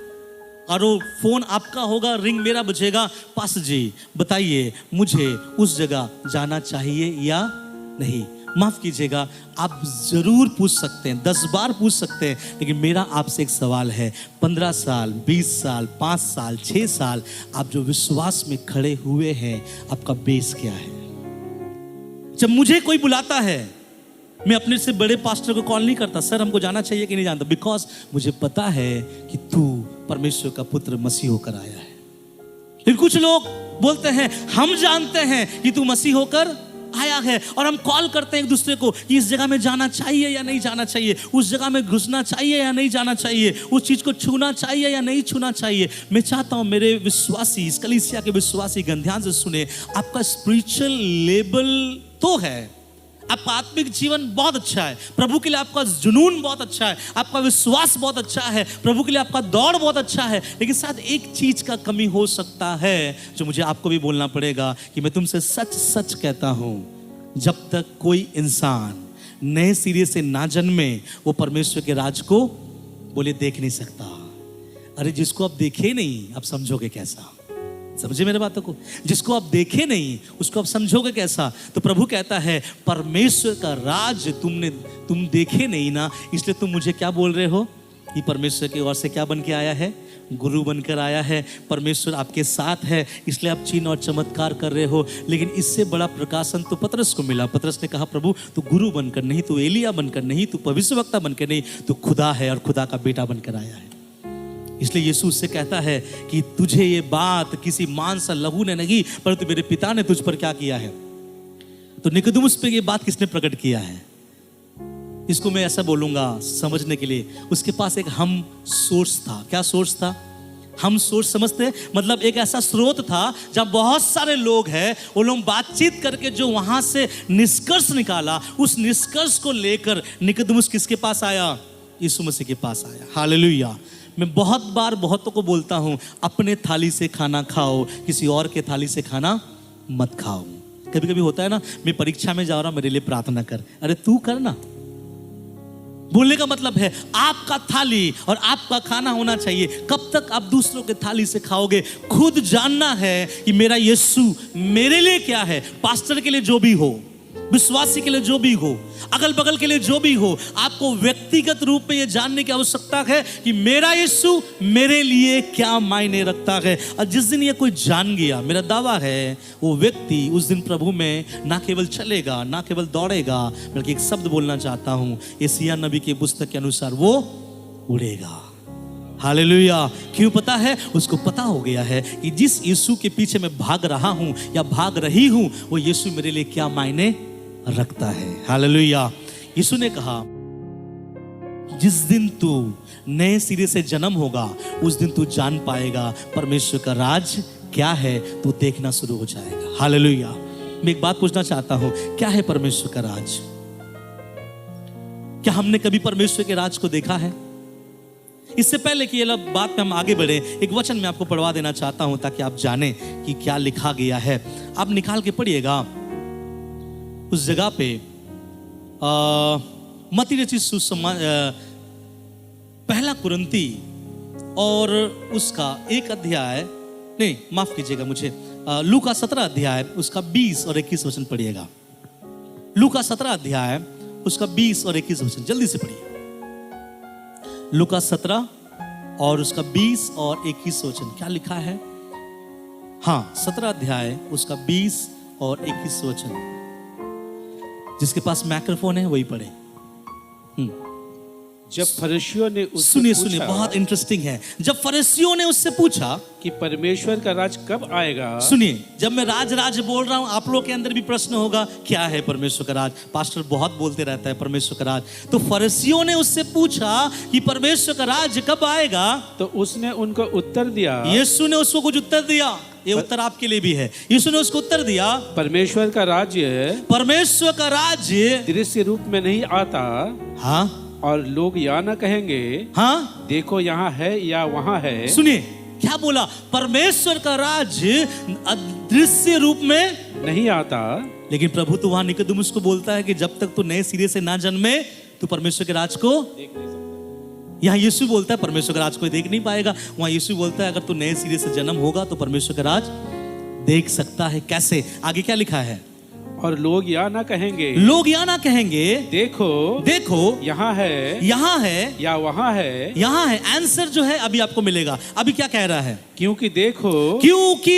और वो फोन आपका होगा, रिंग मेरा बजेगा। पास जी बताइए मुझे उस जगह जाना चाहिए या नहीं? माफ कीजिएगा, आप जरूर पूछ सकते हैं, 10 बार पूछ सकते हैं, लेकिन मेरा आपसे एक सवाल है, 15 साल, 20 साल, 5 साल, 6 साल आप जो विश्वास में खड़े हुए हैं, आपका बेस क्या है? जब मुझे कोई बुलाता है, मैं अपने से बड़े पास्टर को कॉल नहीं करता, सर हमको जाना चाहिए कि नहीं जानता, बिकॉज मुझे पता है कि तू परमेश्वर का पुत्र मसीह होकर आया है। फिर कुछ लोग बोलते हैं हम जानते हैं कि तू मसीह होकर आया है, और हम कॉल करते हैं एक दूसरे को कि इस जगह में जाना चाहिए या नहीं जाना चाहिए, उस जगह में घुसना चाहिए या नहीं जाना चाहिए, उस चीज को छूना चाहिए या नहीं छूना चाहिए। मैं चाहता हूं मेरे विश्वासी, इस कलीसिया के विश्वासी ध्यान से सुने, आपका स्पिरिचुअल लेवल तो है, आपका आत्मिक जीवन बहुत अच्छा है, प्रभु के लिए आपका जुनून बहुत अच्छा है, आपका विश्वास बहुत अच्छा है, प्रभु के लिए आपका दौड़ बहुत अच्छा है, लेकिन साथ एक चीज का कमी हो सकता है जो मुझे आपको भी बोलना पड़ेगा कि मैं तुमसे सच सच कहता हूं, जब तक कोई इंसान नए सिरे से ना जन्मे वो परमेश्वर के राज को बोले देख नहीं सकता। अरे जिसको आप देखे नहीं आप समझोगे कैसा? समझे मेरे बातों को? जिसको आप देखे नहीं उसको आप समझोगे कैसा? तो प्रभु कहता है परमेश्वर का राज तुम देखे नहीं ना, इसलिए तुम मुझे क्या बोल रहे हो? ये परमेश्वर की ओर से क्या बन के आया है? गुरु बनकर आया है। परमेश्वर आपके साथ है, इसलिए आप चिन्ह और चमत्कार कर रहे हो। लेकिन इससे बड़ा प्रकाशन तो पतरस को मिला। पतरस ने कहा प्रभु तू गुरु बनकर नहीं, तू एलिया बनकर नहीं, तू भविष्यवक्ता बनकर नहीं, तू खुदा है और खुदा का बेटा बनकर आया है। इसलिए यीशु उससे कहता है कि तुझे ये बात किसी मांस और लहू ने नहीं, परंतु मेरे पिता ने तुझ पर क्या किया है। तो निकोदेमुस पे ये बात किसने प्रकट किया है? इसको मैं ऐसा बोलूंगा समझने के लिए, उसके पास एक हम सोर्स था। क्या सोर्स था? हम सोर्स समझते हैं, मतलब एक ऐसा स्रोत था जब बहुत सारे लोग हैं, वो लोग बातचीत करके जो वहां से निष्कर्ष निकाला, उस निष्कर्ष को लेकर निकोदेमुस किसके पास आया? यीशु मसीह के पास आया। हालेलुया। मैं बहुत बार बहुतों को बोलता हूं, अपने थाली से खाना खाओ, किसी और के थाली से खाना मत खाओ। कभी कभी होता है ना, मैं परीक्षा में जा रहा हूं, मेरे लिए प्रार्थना कर। अरे तू करना। बोलने का मतलब है आपका थाली और आपका खाना होना चाहिए। कब तक आप दूसरों के थाली से खाओगे? खुद जानना है कि मेरा यीशु मेरे लिए क्या है। पास्टर के लिए जो भी हो, विश्वासी के लिए जो भी हो, अगल बगल के लिए जो भी हो, आपको व्यक्तिगत रूप में यह जानने की आवश्यकता है कि मेरा यीशु मेरे लिए क्या मायने रखता है। और जिस दिन ये कोई जान गया, मेरा दावा है वो व्यक्ति उस दिन प्रभु में ना केवल चलेगा, ना केवल दौड़ेगा, बल्कि एक शब्द बोलना चाहता हूं, यशायाह नबी की पुस्तक के अनुसार वो उड़ेगा। हालेलुया। क्यों पता है? उसको पता हो गया है कि जिस यीशु के पीछे मैं भाग रहा हूं या भाग रही हूं, वो यीशु मेरे लिए क्या मायने रखता है। हालेलुया। यीशु ने कहा जिस दिन तू नए सिरे से जन्म होगा, उस दिन तू जान पाएगा परमेश्वर का राज क्या है, तू देखना शुरू हो जाएगा। हालेलुया। मैं एक बात पूछना चाहता हूं, क्या है परमेश्वर का राज? क्या हमने कभी परमेश्वर के राज को देखा है? इससे पहले कि ये बात में हम आगे बढ़े, एक वचन मैं आपको पढ़वा देना चाहता हूं ताकि आप जानें कि क्या लिखा गया है। आप निकाल के पढ़िएगा उस जगह पे मत्ती रचित पहला कुरिन्ती और उसका 1 अध्याय, नहीं माफ कीजिएगा मुझे, लूका 17 अध्याय उसका 20 और 21 वचन पढ़िएगा। लूका 17 अध्याय उसका 20 और 21 वचन जल्दी से पढ़िए। लूका 17 और उसका 20 और 21 वचन क्या लिखा है? हाँ, 17 अध्याय उसका 20 और 21 वचन। जिसके पास माइक्रोफोन है वही पढ़े। जब फरीसियों ने उससे सुनिए सुनिए, पूछा बहुत इंटरेस्टिंग है। जब फरीसियों ने उससे पूछा कि परमेश्वर का राज कब आएगा, सुनिए, जब मैं राज राज बोल रहा हूं, आप लोग के अंदर भी प्रश्न होगा, क्या है परमेश्वर का राज? पास्टर बहुत बोलते रहता है परमेश्वर का राज। तो फरीसियों ने उससे पूछा कि परमेश्वर का राज कब आएगा, तो उसने उनको उत्तर दिया, यीशु ने उसको कुछ उत्तर दिया। ये उत्तर आपके लिए भी है। यीशु ने उसको उत्तर दिया, परमेश्वर का राज्य परमेश्वर का राज्य दृश्य रूप में नहीं आता, हाँ और लोग या न कहेंगे हाँ, देखो यहाँ है या वहाँ है। सुनिए क्या बोला, परमेश्वर का राज्य अदृश्य रूप में नहीं आता। लेकिन प्रभु तो वहां निकोदेमुस को बोलता है कि जब तक तू नए सिरे से ना जन्मे तू परमेश्वर के राज को यहाँ यीशु बोलता है परमेश्वर का राज कोई देख नहीं पाएगा। वहां यीशु बोलता है अगर तू नए सिरे से जन्म होगा तो परमेश्वर का राज देख सकता है। कैसे? आगे क्या लिखा है, और लोग या ना कहेंगे, लोग या ना कहेंगे देखो देखो यहाँ है यहाँ है या वहाँ है। यहाँ है। आंसर जो है अभी आपको मिलेगा। अभी क्या कह रहा है, क्योंकि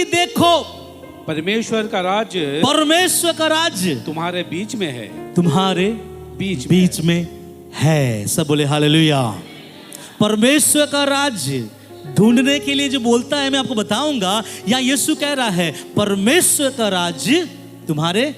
देखो परमेश्वर का राज्य, परमेश्वर का राज्य तुम्हारे बीच में है, तुम्हारे बीच में है। सब बोले हालेलुया। परमेश्वर का राज्य ढूंढने के लिए जो बोलता है मैं आपको बताऊंगा। या यीशु कह रहा है परमेश्वर का राज्य तुम्हारे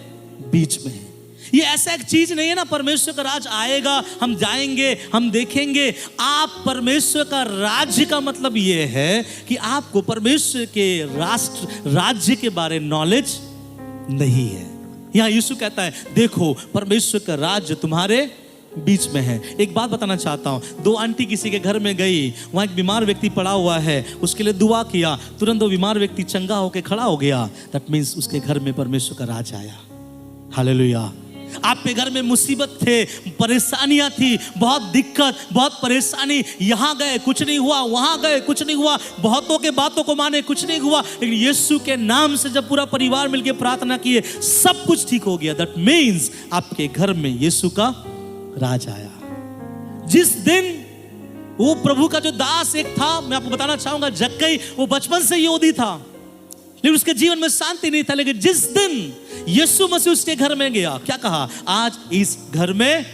बीच में है। ये ऐसा एक चीज नहीं है ना परमेश्वर का राज आएगा हम जाएंगे हम देखेंगे। आप परमेश्वर का राज्य का मतलब ये है कि आपको परमेश्वर के राष्ट्र राज्य के बारे नॉलेज नहीं है। यहाँ यीशु कहता है देखो परमेश्वर का राज्य तुम्हारे बीच में है। एक बात बताना चाहता हूँ, दो आंटी किसी के घर में गई, वहाँ एक बीमार व्यक्ति पड़ा हुआ है, उसके लिए दुआ किया, तुरंत वो बीमार व्यक्ति चंगा होकर खड़ा हो गया। दैट मीन्स उसके घर में परमेश्वर का राज आया। हालेलुया। आपके घर में मुसीबत थे, परेशानियां थी, बहुत दिक्कत, बहुत परेशानी, यहाँ गए कुछ नहीं हुआ, वहां गए कुछ नहीं हुआ, बहुतों के बातों को माने कुछ नहीं हुआ, लेकिन यीशु के नाम से जब पूरा परिवार मिलकर प्रार्थना किए सब कुछ ठीक हो गया। दैट मीन्स आपके घर में यीशु का राज आया। जिस दिन वो प्रभु का जो दास एक था, मैं आपको बताना चाहूंगा जक्कई, वो बचपन से योधी था लेकिन उसके जीवन में शांति नहीं था। लेकिन जिस दिन यीशु मसीह उसके घर में गया, क्या कहा, आज इस घर में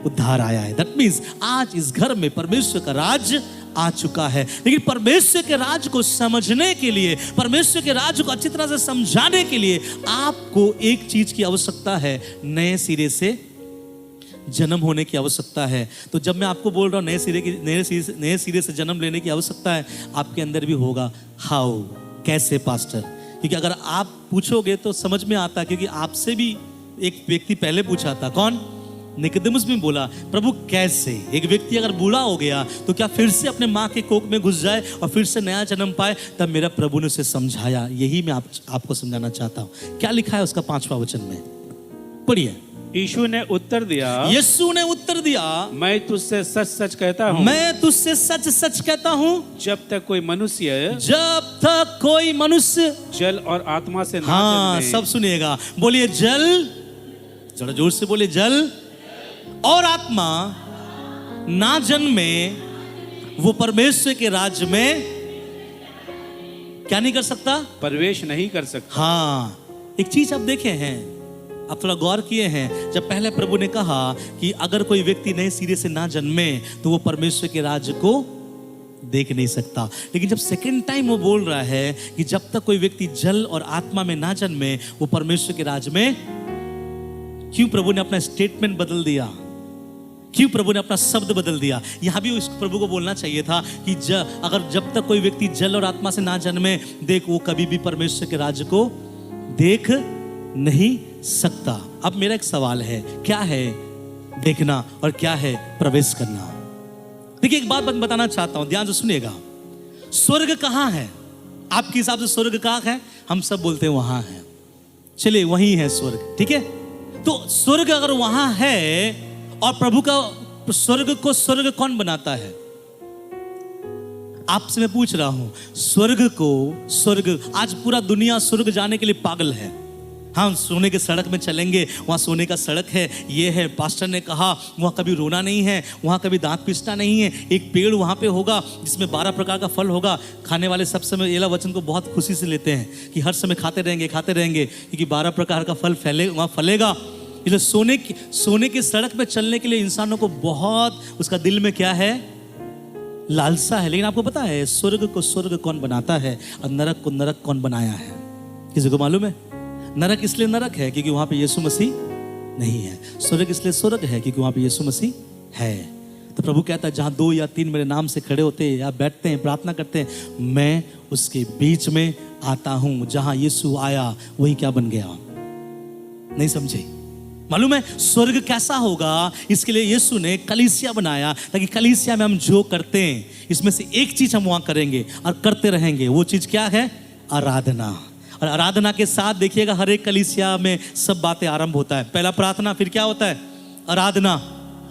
उद्धार आया है। दैट मीन्स आज इस घर में परमेश्वर का राज आ चुका है। लेकिन परमेश्वर के राज को समझने के लिए, परमेश्वर के राज को अच्छी तरह से समझाने के लिए आपको एक चीज की आवश्यकता है, नए सिरे से जन्म होने की आवश्यकता है। तो जब मैं आपको बोल रहा हूं नए सिरे से जन्म लेने की आवश्यकता है, आपके अंदर भी होगा। हाउ, कैसे पास्टर? क्योंकि अगर आप पूछोगे तो समझ में आता है, क्योंकि आपसे भी एक व्यक्ति पहले पूछा था। कौन? निकोदेमुस में बोला प्रभु कैसे एक व्यक्ति अगर बूढ़ा हो गया तो क्या फिर से अपने माँ के कोख में घुस जाए और फिर से नया जन्म पाए? तब मेरा प्रभु ने उसे समझाया। यही मैं आपको समझाना चाहता हूँ। क्या लिखा है उसका 5वां वचन में, पढ़िए। यीशु ने उत्तर दिया, यीशु ने उत्तर दिया, मैं तुझसे सच सच कहता हूँ, मैं तुझसे सच सच कहता हूँ, जब तक कोई मनुष्य जल और आत्मा से ना हाँ जन्मे। सब सुनिएगा, बोलिए जल, जरा जोर से बोलिए, जल और आत्मा ना जन्मे वो परमेश्वर के राज्य में क्या नहीं कर सकता? प्रवेश नहीं कर सकता। हाँ, एक चीज आप देखे हैं, आप थोड़ा गौर किए हैं, जब पहले प्रभु ने कहा कि अगर कोई व्यक्ति नए सिरे से ना जन्मे तो वो परमेश्वर के राज्य को देख नहीं सकता। लेकिन जब सेकंड टाइम वो बोल रहा है कि जब तक कोई व्यक्ति जल और आत्मा में ना जन्मे वो परमेश्वर के राज्य में, क्यों प्रभु ने अपना स्टेटमेंट बदल दिया? क्यों प्रभु ने अपना शब्द बदल दिया? यहां भी उस प्रभु को बोलना चाहिए था कि अगर जब तक कोई व्यक्ति जल और आत्मा से ना जन्मे, देख वो कभी भी परमेश्वर के राज्य को देख नहीं सकता। अब मेरा एक सवाल है, क्या है देखना और क्या है प्रवेश करना? देखिए एक बात बताना चाहता हूं, ध्यान से सुनिएगा। स्वर्ग कहां है? आपके हिसाब से स्वर्ग कहां है? हम सब बोलते हैं वहां है। चलिए वहीं है स्वर्ग, ठीक है। तो स्वर्ग अगर वहां है और प्रभु का स्वर्ग को स्वर्ग कौन बनाता है? आपसे मैं पूछ रहा हूं, स्वर्ग को स्वर्ग, आज पूरा दुनिया स्वर्ग जाने के लिए पागल है। हम सोने के सड़क में चलेंगे, वहाँ सोने का सड़क है, ये है। पास्टर ने कहा वहाँ कभी रोना नहीं है, वहाँ कभी दांत पीसना नहीं है। एक पेड़ वहाँ पे होगा जिसमें 12 प्रकार का फल होगा। खाने वाले सब समय एला वचन को बहुत खुशी से लेते हैं कि हर समय खाते रहेंगे क्योंकि 12 प्रकार का फल वहाँ फलेगा। इसलिए सोने की सड़क पे चलने के लिए इंसानों को बहुत उसका दिल में क्या है, लालसा है। लेकिन आपको पता है स्वर्ग को स्वर्ग कौन बनाता है और नरक को नरक कौन बनाया है? किसी को मालूम है? नरक इसलिए नरक है क्योंकि वहां पे यीशु मसीह नहीं है। स्वर्ग इसलिए स्वर्ग है क्योंकि वहां पे यीशु मसीह है। तो प्रभु कहता है जहां 2 या 3 मेरे नाम से खड़े होते हैं या बैठते हैं प्रार्थना करते हैं, मैं उसके बीच में आता हूं। जहां यीशु आया वही क्या बन गया? नहीं समझे? मालूम है स्वर्ग कैसा होगा? इसके लिए यीशु ने कलीसिया बनाया ताकि कलीसिया में हम जो करते हैं इसमें से एक चीज हम वहां करेंगे और करते रहेंगे। वो चीज क्या है? आराधना। और आराधना के साथ देखिएगा हर एक कलीसिया में सब बातें आरंभ होता है। पहला प्रार्थना, फिर क्या होता है? आराधना।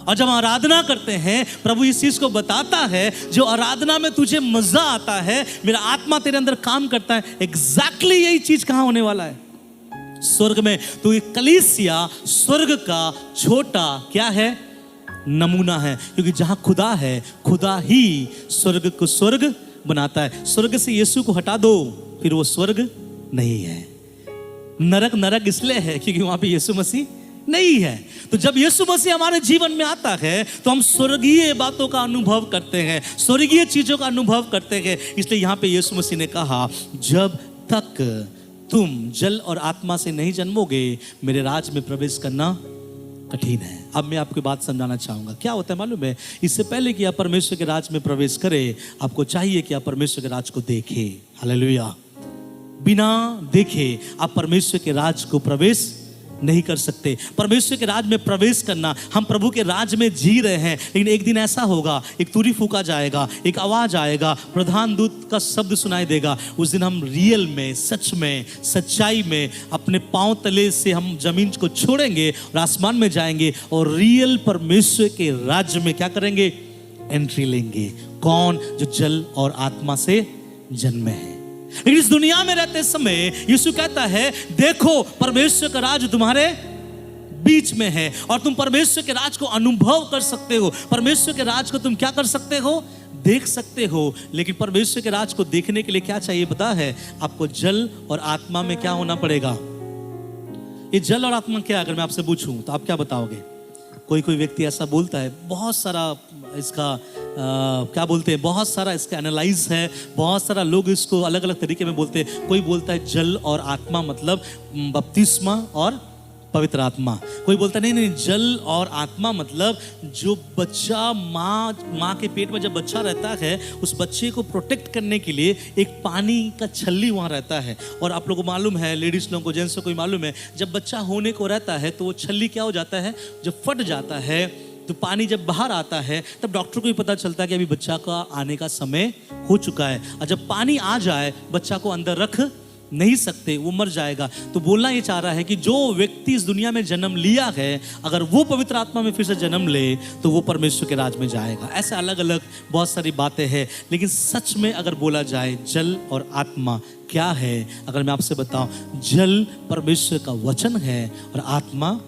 और जब आराधना करते हैं प्रभु इस चीज को बताता है, जो आराधना में तुझे मजा आता है, मेरा आत्मा तेरे अंदर काम करता है, एग्जैक्टली यही चीज कहां होने वाला है? स्वर्ग में। तो ये कलीसिया स्वर्ग का छोटा क्या है? नमूना है। क्योंकि जहां खुदा है, खुदा ही स्वर्ग को स्वर्ग बनाता है। स्वर्ग से यीशु को हटा दो, फिर वो स्वर्ग नहीं है। नरक नरक इसलिए है क्योंकि वहां पे यीशु मसीह नहीं है। तो जब यीशु मसीह हमारे जीवन में आता है तो हम स्वर्गीय बातों का अनुभव करते हैं, स्वर्गीय चीजों का अनुभव करते हैं। इसलिए यहां पे यीशु मसीह ने कहा, जब तक तुम जल और आत्मा से नहीं जन्मोगे मेरे राज में प्रवेश करना कठिन है। अब मैं आपको बात समझाना चाहूंगा। क्या होता है मालूम है? इससे पहले कि आप परमेश्वर के राज में प्रवेश करें, आपको चाहिए कि आप परमेश्वर के राज को देखें। हालेलुया। बिना देखे आप परमेश्वर के राज को प्रवेश नहीं कर सकते। परमेश्वर के राज में प्रवेश करना, हम प्रभु के राज में जी रहे हैं, लेकिन एक दिन ऐसा होगा, एक तुरी फूका जाएगा, एक आवाज आएगा, प्रधान दूत का शब्द सुनाई देगा। उस दिन हम रियल में, सच में, सच्चाई में अपने पांव तले से हम जमीन को छोड़ेंगे और आसमान में जाएंगे और रियल परमेश्वर के राज्य में क्या करेंगे? एंट्री लेंगे। कौन? जो जल और आत्मा से जन्मे हैं। लेकिन इस दुनिया में रहते समय यीशु कहता है, देखो परमेश्वर का राज तुम्हारे बीच में है और तुम परमेश्वर के राज को अनुभव कर सकते हो। परमेश्वर के राज को तुम क्या कर सकते हो? देख सकते हो। लेकिन परमेश्वर के राज को देखने के लिए क्या चाहिए पता है? आपको जल और आत्मा में क्या होना पड़ेगा? ये जल और आत्मा क्या? अगर मैं आपसे पूछूं तो आप क्या बताओगे? कोई व्यक्ति ऐसा बोलता है, बहुत सारा इसका क्या बोलते हैं, बहुत सारा इसका एनालाइज है, बहुत सारा लोग इसको अलग अलग तरीके में बोलते हैं। कोई बोलता है जल और आत्मा मतलब बपतिस्मा और पवित्र आत्मा। कोई बोलता है नहीं, जल और आत्मा मतलब जो बच्चा माँ के पेट में जब बच्चा रहता है, उस बच्चे को प्रोटेक्ट करने के लिए एक पानी का छल्ली वहाँ रहता है। और आप लोगों को मालूम है, लेडीज लोगों को, जेंट्स को मालूम है, जब बच्चा होने को रहता है तो वो छल्ली क्या हो जाता है? जब फट जाता है तो पानी जब बाहर आता है तब डॉक्टर को भी पता चलता है कि अभी बच्चा का आने का समय हो चुका है। और जब पानी आ जाए बच्चा को अंदर रख नहीं सकते, वो मर जाएगा। तो बोलना ये चाह रहा है कि जो व्यक्ति इस दुनिया में जन्म लिया है, अगर वो पवित्र आत्मा में फिर से जन्म ले तो वो परमेश्वर के राज में जाएगा। ऐसे अलग अलग बहुत सारी बातें हैं, लेकिन सच में अगर बोला जाए जल और आत्मा क्या है, अगर मैं आपसे बताऊं, जल परमेश्वर का वचन है और आत्मा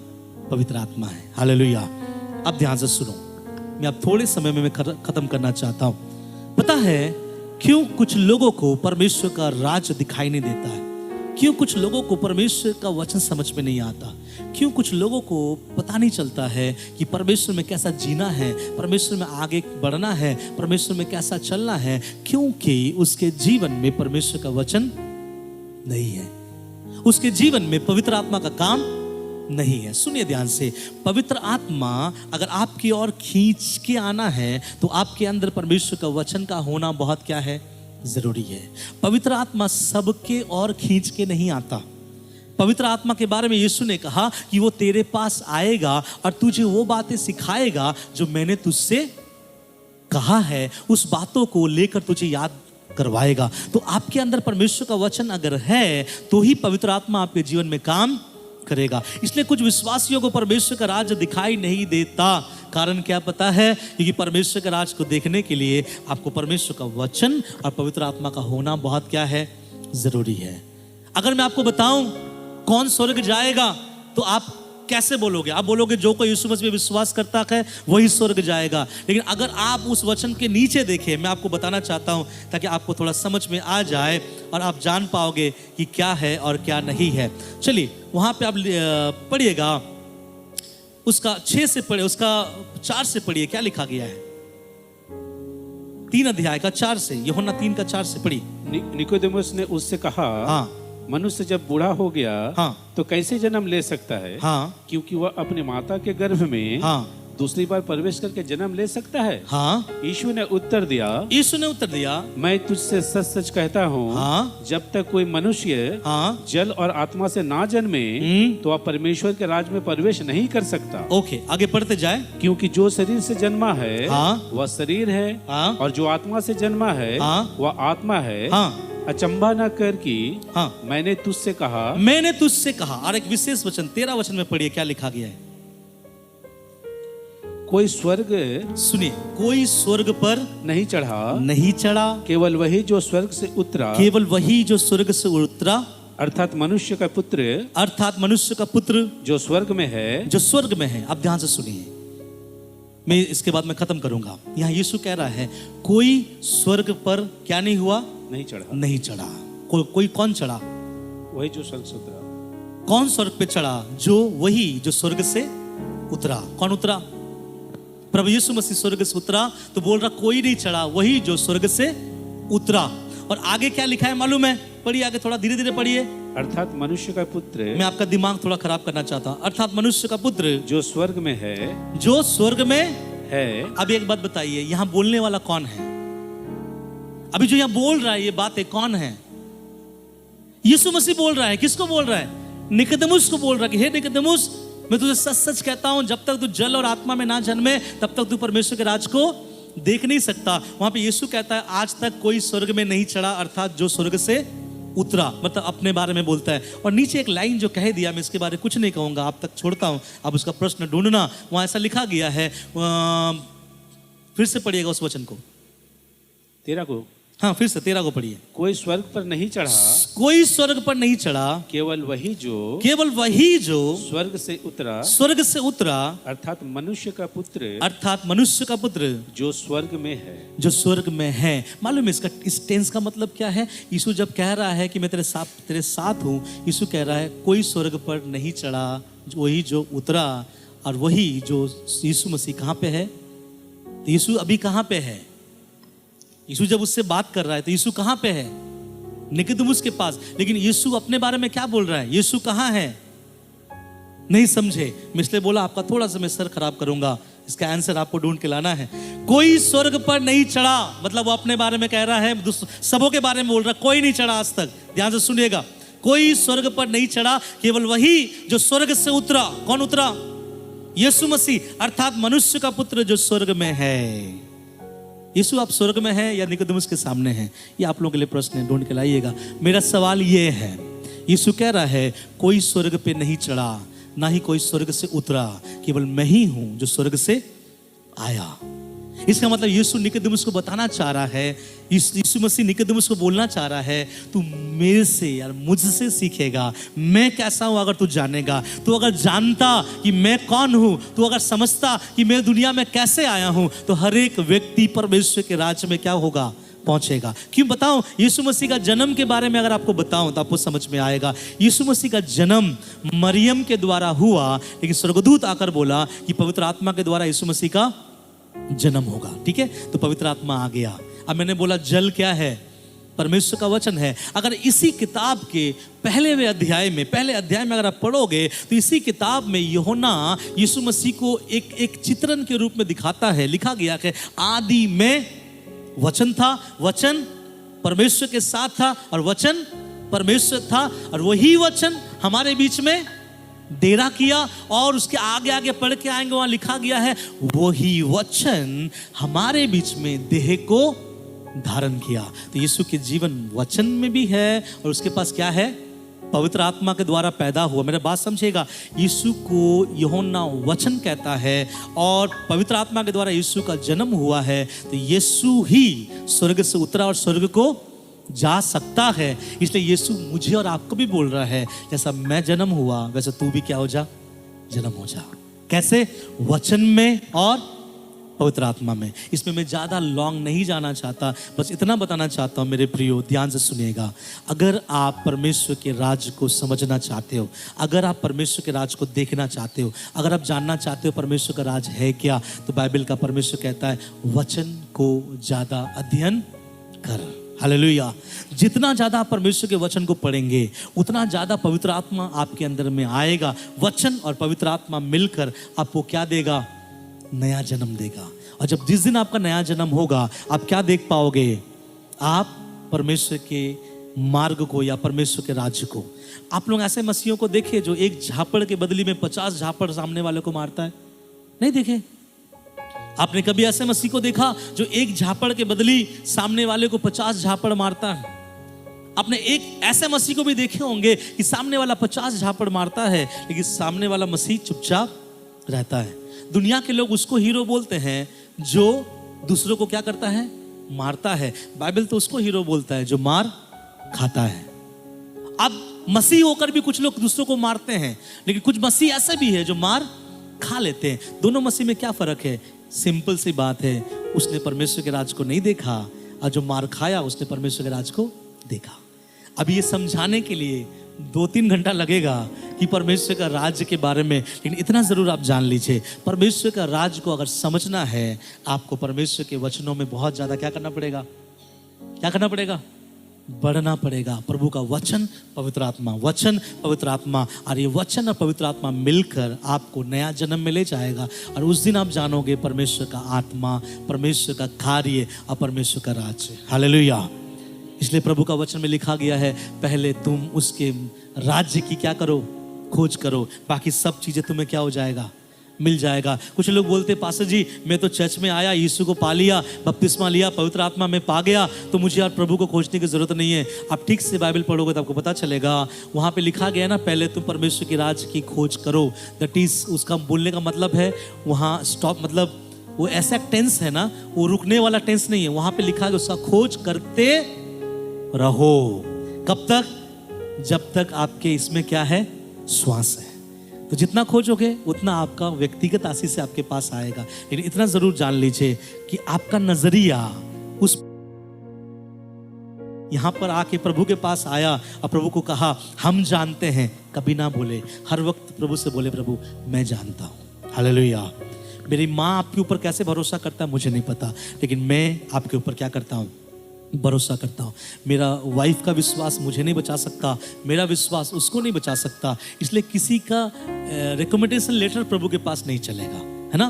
पवित्र आत्मा है। हालेलुया। अब ध्यान से सुनो, मैं अब थोड़े समय में खत्म करना चाहता हूं। पता है क्यों कुछ लोगों को परमेश्वर का राज दिखाई नहीं देता है? क्यों कुछ लोगों को परमेश्वर का वचन समझ में नहीं आता? क्यों कुछ लोगों को पता नहीं चलता है कि परमेश्वर में कैसा जीना है, परमेश्वर में आगे बढ़ना है, परमेश्वर में कैसा चलना है? क्योंकि उसके जीवन में परमेश्वर का वचन नहीं है, उसके जीवन में पवित्र आत्मा का काम नहीं है। सुनिए ध्यान से, पवित्र आत्मा अगर आपकी ओर खींच के आना है तो आपके अंदर परमेश्वर का वचन का होना बहुत क्या है? जरूरी है। पवित्र आत्मा सबके ओर खींच के नहीं आता। पवित्र आत्मा के बारे में यीशु ने कहा कि वो तेरे पास आएगा और तुझे वो बातें सिखाएगा जो मैंने तुझसे कहा है, उस बातों को लेकर तुझे याद करवाएगा। तो आपके अंदर परमेश्वर का वचन अगर है तो ही पवित्र आत्मा आपके जीवन में काम करेगा। इसलिए कुछ विश्वासियों को परमेश्वर का राज दिखाई नहीं देता। कारण क्या पता है? क्योंकि परमेश्वर के राज को देखने के लिए आपको परमेश्वर का वचन और पवित्र आत्मा का होना बहुत क्या है? जरूरी है। अगर मैं आपको बताऊं कौन स्वर्ग जाएगा तो आप कैसे बोलोगे? आप बोलोगे जो कोई यीशु मसीह में विश्वास करता है वही स्वर्ग जाएगा। लेकिन अगर आप उस वचन के नीचे देखें, मैं आपको बताना चाहता हूं ताकि आपको थोड़ा समझ में आ जाए और आप जान पाओगे कि क्या है और क्या नहीं है। चलिए वहां पे आप पढ़िएगा उसका 6 से पढ़े, उसका 4 से पढ़िए, क्या लिखा गया है? 3 अध्याय का 4 से, यूहन्ना 3 का 4 से पढ़िए। निकोदेमुस ने उससे कहा, हाँ मनुष्य जब बूढ़ा हो गया हाँ तो कैसे जन्म ले सकता है? हाँ क्योंकि वह अपनी माता के गर्भ में हाँ दूसरी बार प्रवेश करके जन्म ले सकता है। हाँ। यीशु ने उत्तर दिया, यीशु ने उत्तर दिया, मैं तुझसे सच सच कहता हूँ, हाँ जब तक कोई मनुष्य हाँ जल और आत्मा से ना जन्मे तो वह परमेश्वर के राज में प्रवेश नहीं कर सकता। ओके, आगे पढ़ते जाए। क्योंकि जो शरीर से जन्मा है हाँ वह शरीर है, हाँ और जो आत्मा से जन्मा है हाँ वह आत्मा है। हाँ अचंभा न कर कि हाँ मैंने तुझसे कहा। मैंने तुझसे कहा। और एक विशेष वचन 13 वचन में पढ़िए, क्या लिखा गया है? कोई स्वर्ग सुनिए, कोई स्वर्ग पर नहीं चढ़ा, नहीं चढ़ा, केवल वही जो स्वर्ग से उतरा, केवल वही जो स्वर्ग से उतरा, अर्थात मनुष्य का पुत्र, अर्थात मनुष्य का पुत्र जो स्वर्ग में है। जो स्वर्ग में है। अब ध्यान से सुनिए, मैं इसके बाद में खत्म करूंगा। यहाँ यीशु कह रहा है कोई स्वर्ग पर क्या नहीं हुआ? नहीं चढ़ा। नहीं चढ़ा। कोई कौन चढ़ा? वही जो स्वर्ग से उतरा। कौन स्वर्ग पे चढ़ा? जो वही जो स्वर्ग से उतरा। कौन उतरा? प्रभु यीशु मसीह स्वर्ग से उतरा। तो बोल रहा कोई नहीं चढ़ा, वही जो स्वर्ग से उतरा। और आगे क्या लिखा है मालूम है? पढ़िए आगे, थोड़ा धीरे धीरे पढ़िए। अर्थात मनुष्य का पुत्र, मैं आपका दिमाग थोड़ा खराब करना चाहता हूं। अर्थात मनुष्य का पुत्र जो स्वर्ग में है, जो स्वर्ग में है। अब एक बात बताइए, यहां बोलने वाला कौन है? अभी जो यहां बोल रहा है ये बातें कौन है? यीशु मसीह बोल रहा है। किसको बोल रहा है? निकोदेमुस को बोल रहा है कि हे निकोदेमुस, मैं तुझे सच सच कहता हूं, जब तक तू जल और आत्मा में ना जन्मे तब तक तू परमेश्वर के राज को देख नहीं सकता। वहां पे यीशु कहता है आज तक कोई स्वर्ग में नहीं चढ़ा, अर्थात जो स्वर्ग से उतरा, मतलब अपने बारे में बोलता है। और नीचे एक लाइन जो कह दिया, मैं इसके बारे में कुछ नहीं कहूंगा, आप तक छोड़ता हूं, आप उसका प्रश्न ढूंढना। वहां ऐसा लिखा गया है, फिर से पढ़िएगा उस वचन को, 13 को। हाँ फिर से 13 को पढ़िए। कोई स्वर्ग पर नहीं चढ़ा, कोई स्वर्ग पर नहीं चढ़ा, केवल वही जो स्वर्ग से उतरा, अर्थात मनुष्य का पुत्र, अर्थात मनुष्य का पुत्र जो स्वर्ग में है। जो स्वर्ग में है। मालूम है इसका, इस टेंस का मतलब क्या है? यीशु जब कह रहा है कि मैं तेरे साथ हूं, यीशु कह रहा है कोई स्वर्ग पर नहीं चढ़ा, वही जो उतरा। और वही जो यीशु मसीह कहां पे है? तो यीशु अभी कहां पे है? यीशु जब उससे बात कर रहा है तो यीशु कहां पे है? निकोदेमुस के पास। लेकिन यीशु अपने बारे में क्या बोल रहा है? यीशु कहां है? नहीं समझे, मैं इसलिए बोला आपका थोड़ा सा मैं सर खराब करूंगा। इसका आंसर आपको ढूंढ के लाना है। कोई स्वर्ग पर नहीं चढ़ा, मतलब वो अपने बारे में कह रहा है, सबों के बारे में बोल रहा है। कोई नहीं चढ़ा आज तक, ध्यान से सुनिएगा। कोई स्वर्ग पर नहीं चढ़ा, केवल वही जो स्वर्ग से उतरा। कौन उतरा? यीशु मसीह, अर्थात मनुष्य का पुत्र जो स्वर्ग में है। यीशु आप स्वर्ग में हैं या निकोदेमुस के सामने हैं? ये आप लोगों के लिए प्रश्न है, ढूंढ के लाइएगा। मेरा सवाल ये है, यीशु कह रहा है कोई स्वर्ग पे नहीं चढ़ा, ना ही कोई स्वर्ग से उतरा, केवल मैं ही हूं जो स्वर्ग से आया। इसका मतलब यीशु निकोदेमुस को बताना चाह रहा है, यीशु मसीह निकोदेमुस को बोलना चाह रहा है, तू मेरे से यार मुझसे सीखेगा। मैं कैसा हूं अगर तू जानेगा, तू अगर जानता कि मैं कौन हूं, तू अगर समझता कि मैं दुनिया में कैसे आया हूं, तो हर एक व्यक्ति परमेश्वर के राज्य में क्या होगा? पहुंचेगा। क्यों बताऊं? यीशु मसीह का जन्म के बारे में अगर आपको बताऊं तो आपको समझ में आएगा। यीशु मसीह का जन्म मरियम के द्वारा हुआ, लेकिन स्वर्गदूत आकर बोला कि पवित्र आत्मा के द्वारा यीशु मसीह का जन्म होगा। ठीक है, तो पवित्र आत्मा आ गया। अब मैंने बोला जल क्या है? परमेश्वर का वचन है। अगर इसी किताब के पहले अध्याय में अगर आप पढ़ोगे तो इसी किताब में यूहन्ना यीशु मसीह को एक चित्रण के रूप में दिखाता है। लिखा गया है आदि में वचन था, वचन परमेश्वर के साथ था और वचन परमेश्वर था, और वही वचन हमारे बीच में डेरा किया। और उसके आगे आगे पढ़ के आएंगे, वहां लिखा गया है वही वचन हमारे बीच में देह को धारण किया। तो यीशु के जीवन वचन में भी है और उसके पास क्या है? पवित्र आत्मा के द्वारा पैदा हुआ। मेरा बात समझिएगा, यीशु को यूहन्ना वचन कहता है और पवित्र आत्मा के द्वारा यीशु का जन्म हुआ है। तो यीशु ही स्वर्ग से उतरा और स्वर्ग को जा सकता है। इसलिए यीशु मुझे और आपको भी बोल रहा है, जैसा मैं जन्म हुआ वैसे तू भी क्या हो जा? जन्म हो जा। कैसे? वचन में और पवित्र आत्मा में। इसमें मैं ज़्यादा लॉन्ग नहीं जाना चाहता, बस इतना बताना चाहता हूँ मेरे प्रियो, ध्यान से सुनिएगा। अगर आप परमेश्वर के राज्य को समझना चाहते हो, अगर आप परमेश्वर के राज्य को देखना चाहते हो, अगर आप जानना चाहते हो परमेश्वर का राज है क्या, तो बाइबल का परमेश्वर कहता है वचन को ज़्यादा अध्ययन कर। हालेलुया। जितना ज़्यादा आप परमेश्वर के वचन को पढ़ेंगे उतना ज़्यादा पवित्र आत्मा आपके अंदर में आएगा। वचन और पवित्र आत्मा मिलकर आपको क्या देगा? नया जन्म देगा। और जब जिस दिन आपका नया जन्म होगा, आप क्या देख पाओगे? आप परमेश्वर के मार्ग को या परमेश्वर के राज्य को। आप लोग ऐसे मसीहों को देखे जो एक झापड़ के बदले में 50 झापड़ सामने वाले को मारता है? नहीं देखे? आपने कभी ऐसे मसीह को देखा जो एक झापड़ के बदली सामने वाले को 50 झापड़ मारता है? आपने एक ऐसे मसीह को भी देखे होंगे कि सामने वाला 50 झापड़ मारता है, लेकिन सामने वाला मसीह चुपचाप रहता है। दुनिया के लोग उसको हीरो बोलते हैं जो दूसरों को क्या करता है? मारता है। बाइबल तो उसको हीरो बोलता है जो मार खाता है। अब मसीह होकर भी कुछ लोग दूसरों को मारते हैं, लेकिन कुछ मसीह ऐसे भी है जो मार खा लेते हैं। दोनों मसीह में क्या फर्क है? सिंपल सी बात है, उसने परमेश्वर के राज को नहीं देखा, और जो मार खाया उसने परमेश्वर के राज को देखा। अब ये समझाने के लिए 2-3 घंटा लगेगा कि परमेश्वर का राज्य के बारे में, लेकिन इतना जरूर आप जान लीजिए, परमेश्वर का राज्य को अगर समझना है, आपको परमेश्वर के वचनों में बहुत ज्यादा क्या करना पड़ेगा? क्या करना पड़ेगा? बढ़ना पड़ेगा। प्रभु का वचन, पवित्र आत्मा, वचन, पवित्र आत्मा, और ये वचन और पवित्र आत्मा मिलकर आपको नया जन्म में ले जाएगा। और उस दिन आप जानोगे परमेश्वर का आत्मा, परमेश्वर का कार्य और परमेश्वर का राज्य। हालेलुया। इसलिए प्रभु का वचन में लिखा गया है, पहले तुम उसके राज्य की क्या करो? खोज करो, बाकी सब चीजें तुम्हें क्या हो जाएगा? मिल जाएगा। कुछ लोग बोलते पास्टर जी मैं तो चर्च में आया, यीशु को पा लिया, बपतिस्मा लिया, पवित्र आत्मा में पा गया, तो मुझे यार प्रभु को खोजने की जरूरत नहीं है। आप ठीक से बाइबल पढ़ोगे तो आपको पता चलेगा, वहां पे लिखा गया ना, पहले तुम परमेश्वर के राज्य की खोज करो। दैट इज, उसका बोलने का मतलब है वहां स्टॉप, मतलब वो ऐसा टेंस है ना, वो रुकने वाला टेंस नहीं है। वहां पे लिखा है उसका खोज करते रहो। कब तक? जब तक आपके इसमें क्या है? श्वास है। तो जितना खोजोगे उतना आपका व्यक्तिगत आशीष से आपके पास आएगा। लेकिन इतना जरूर जान लीजिए कि आपका नजरिया उस यहां पर आके प्रभु के पास आया और प्रभु को कहा हम जानते हैं, कभी ना बोले, हर वक्त प्रभु से बोले प्रभु मैं जानता हूं। हालेलुया। मेरी माँ आपके ऊपर कैसे भरोसा करता है मुझे नहीं पता, लेकिन मैं आपके ऊपर क्या करता हूं? भरोसा करता हूँ। मेरा वाइफ का विश्वास मुझे नहीं बचा सकता, मेरा विश्वास उसको नहीं बचा सकता, इसलिए किसी का रिकमेंडेशन लेटर प्रभु के पास नहीं चलेगा, है ना।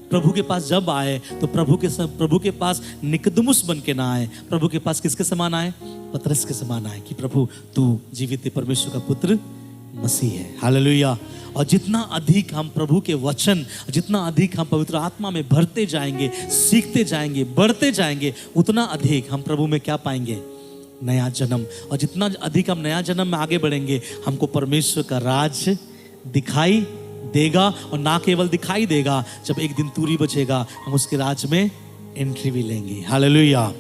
प्रभु के पास जब आए तो प्रभु के पास निकदमुस बन के ना आए, प्रभु के पास किसके समान आए? पतरस के समान आए कि प्रभु तू जीवित परमेश्वर का पुत्र मसीह है। हालेलुया। और जितना अधिक हम प्रभु के वचन, जितना अधिक हम पवित्र आत्मा में भरते जाएंगे, सीखते जाएंगे, बढ़ते जाएंगे, उतना अधिक हम प्रभु में क्या पाएंगे? नया जन्म। और जितना अधिक हम नया जन्म में आगे बढ़ेंगे, हमको परमेश्वर का राज दिखाई देगा। और ना केवल दिखाई देगा, जब एक दिन तूरी बचेगा हम उसके राज में एंट्री भी लेंगे। हालेलुया।